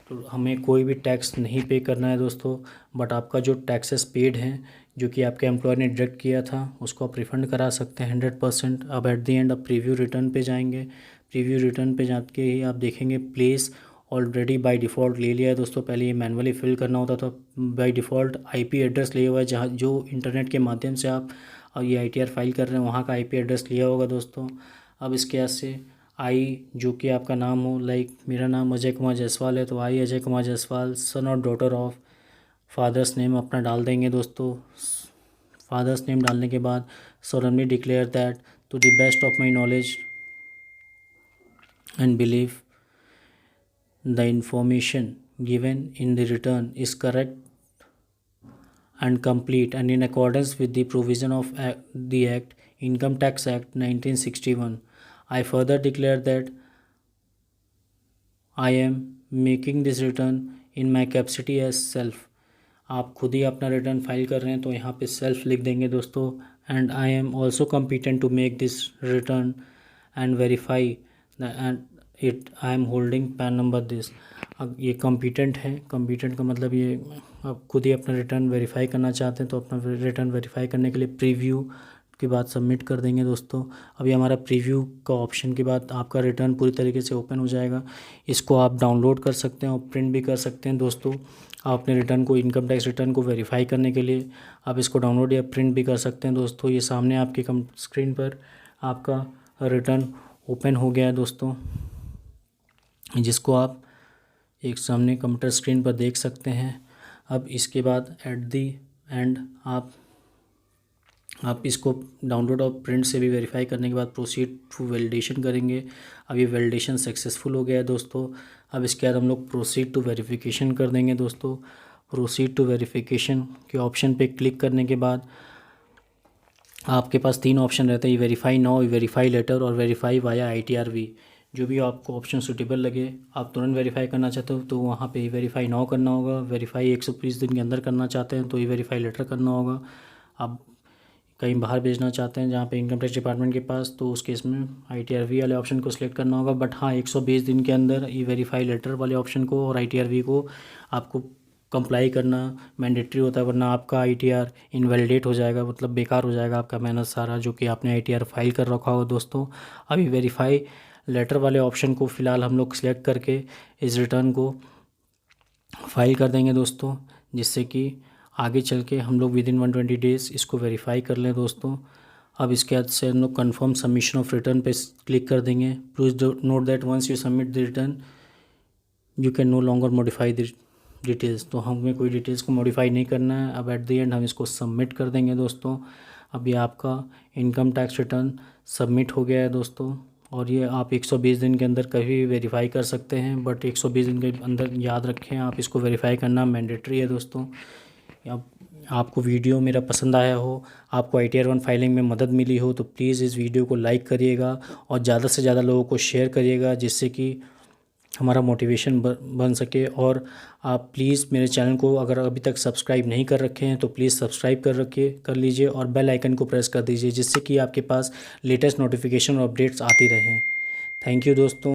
तो हमें कोई भी टैक्स नहीं पे करना है दोस्तों। बट आपका जो टैक्सेस पेड हैं जो कि आपके एम्प्लॉयर ने डिडक्ट किया था उसको आप रिफ़ंड करा सकते हैं 100%। अब एट दी एंड आप प्रीव्यू रिटर्न पे जाएंगे। प्रीव्यू रिटर्न पे जाके ही आप देखेंगे प्लेस ऑलरेडी बाय डिफ़ॉल्ट ले लिया है दोस्तों। पहले ये मैनुअली फिल करना होता था। बाय डिफ़ॉल्ट आईपी एड्रेस लिया हुआ है, जहाँ जो इंटरनेट के माध्यम से आप ये आईटीआर फाइल कर रहे हैं वहाँ का आईपी एड्रेस लिया होगा दोस्तों। अब इसके बाद से जो कि आपका नाम हो, लाइक मेरा नाम अजय कुमार जायसवाल है तो अजय कुमार जायसवाल सन और डॉटर ऑफ, फादर्स नेम अपना डाल देंगे दोस्तों। फादर्स नेम डालने के बाद solemnly declare that to the best of my knowledge and believe the information given in the return is correct and complete and in accordance with the provision of the Act, Income Tax Act 1961. I further declare that I am making this return in my capacity as self. आप खुद ही अपना return file कर रहे हैं तो यहाँ पे self लिख देंगे दोस्तों। And I am also competent to make this return and verify and it I am holding PAN number this. अब ये कम्पिटेंट है, कम्पिटेंट का मतलब ये आप खुद ही अपना रिटर्न वेरीफाई करना चाहते हैं तो अपना रिटर्न वेरीफाई करने के लिए प्रीव्यू के बाद सबमिट कर देंगे दोस्तों। अभी हमारा प्रीव्यू का ऑप्शन के बाद आपका रिटर्न पूरी तरीके से ओपन हो जाएगा। इसको आप डाउनलोड कर सकते हैं और प्रिंट भी कर सकते हैं दोस्तों। आप अपने रिटर्न को, इनकम टैक्स रिटर्न को वेरीफाई करने के लिए आप इसको डाउनलोड या प्रिंट भी कर सकते हैं दोस्तों। ये सामने आपके स्क्रीन पर आपका रिटर्न ओपन हो गया है दोस्तों, जिसको आप एक सामने कंप्यूटर स्क्रीन पर देख सकते हैं। अब इसके बाद एट दी एंड आप इसको डाउनलोड और प्रिंट से भी वेरीफाई करने के बाद प्रोसीड टू वैलिडेशन करेंगे। अब ये वैलिडेशन सक्सेसफुल हो गया है दोस्तों। अब इसके बाद हम लोग प्रोसीड टू वेरिफिकेशन कर देंगे दोस्तों। प्रोसीड टू वेरिफिकेशन के ऑप्शन पे क्लिक करने के बाद आपके पास 3 ऑप्शन रहते हैं, वेरीफाई नाउ, वेरीफाई लेटर और वेरीफाई वाया ITRV। जो भी आपको ऑप्शन सूटेबल लगे, आप तुरंत वेरीफाई करना चाहते हो तो वहाँ पे वेरीफाई नाउ करना होगा। वेरीफाई 120 दिन के अंदर करना चाहते हैं तो ये वेरीफाई लेटर करना होगा। आप कहीं बाहर भेजना चाहते हैं जहाँ पे इनकम टैक्स डिपार्टमेंट के पास, तो उस केस में ITRV वाले ऑप्शन को सिलेक्ट करना होगा। बट हाँ, 120 दिन के अंदर ई वेरीफाई लेटर वाले ऑप्शन को और ITRV को आपको कंप्लाई करना मैंडेटरी होता है, वरना आपका ITR इनवैलिडेट हो जाएगा, मतलब बेकार हो जाएगा आपका मेहनत सारा जो कि आपने ITR फाइल कर रखा होगा दोस्तों। अभी वेरीफाई लेटर वाले ऑप्शन को फ़िलहाल हम लोग सिलेक्ट करके इस रिटर्न को फाइल कर देंगे दोस्तों, जिससे कि आगे चल के हम लोग विदिन 120 डेज़ इसको वेरीफाई कर लें दोस्तों। अब इसके बाद से हम लोग कन्फर्म सबमिशन ऑफ रिटर्न पे क्लिक कर देंगे। Please note that once you submit the return you can no longer modify the details. तो हमें कोई डिटेल्स को मॉडिफाई नहीं करना है। अब एट द एंड हम इसको सबमिट कर देंगे दोस्तों। अब ये आपका इनकम टैक्स रिटर्न सबमिट हो गया है दोस्तों, और ये आप 120 दिन के अंदर कभी भी वेरीफाई कर सकते हैं। बट 120 दिन के अंदर याद रखें, आप इसको वेरीफाई करना मैंडेटरी है दोस्तों। अब आपको वीडियो मेरा पसंद आया हो, आपको ITR 1 फाइलिंग में मदद मिली हो तो प्लीज़ इस वीडियो को लाइक करिएगा और ज़्यादा से ज़्यादा लोगों को शेयर करिएगा, जिससे कि हमारा मोटिवेशन बन सके। और आप प्लीज़ मेरे चैनल को अगर अभी तक सब्सक्राइब नहीं कर रखे हैं तो प्लीज़ सब्सक्राइब कर लीजिए और बेल आइकन को प्रेस कर दीजिए, जिससे कि आपके पास लेटेस्ट नोटिफिकेशन और अपडेट्स आती रहें। थैंक यू दोस्तों।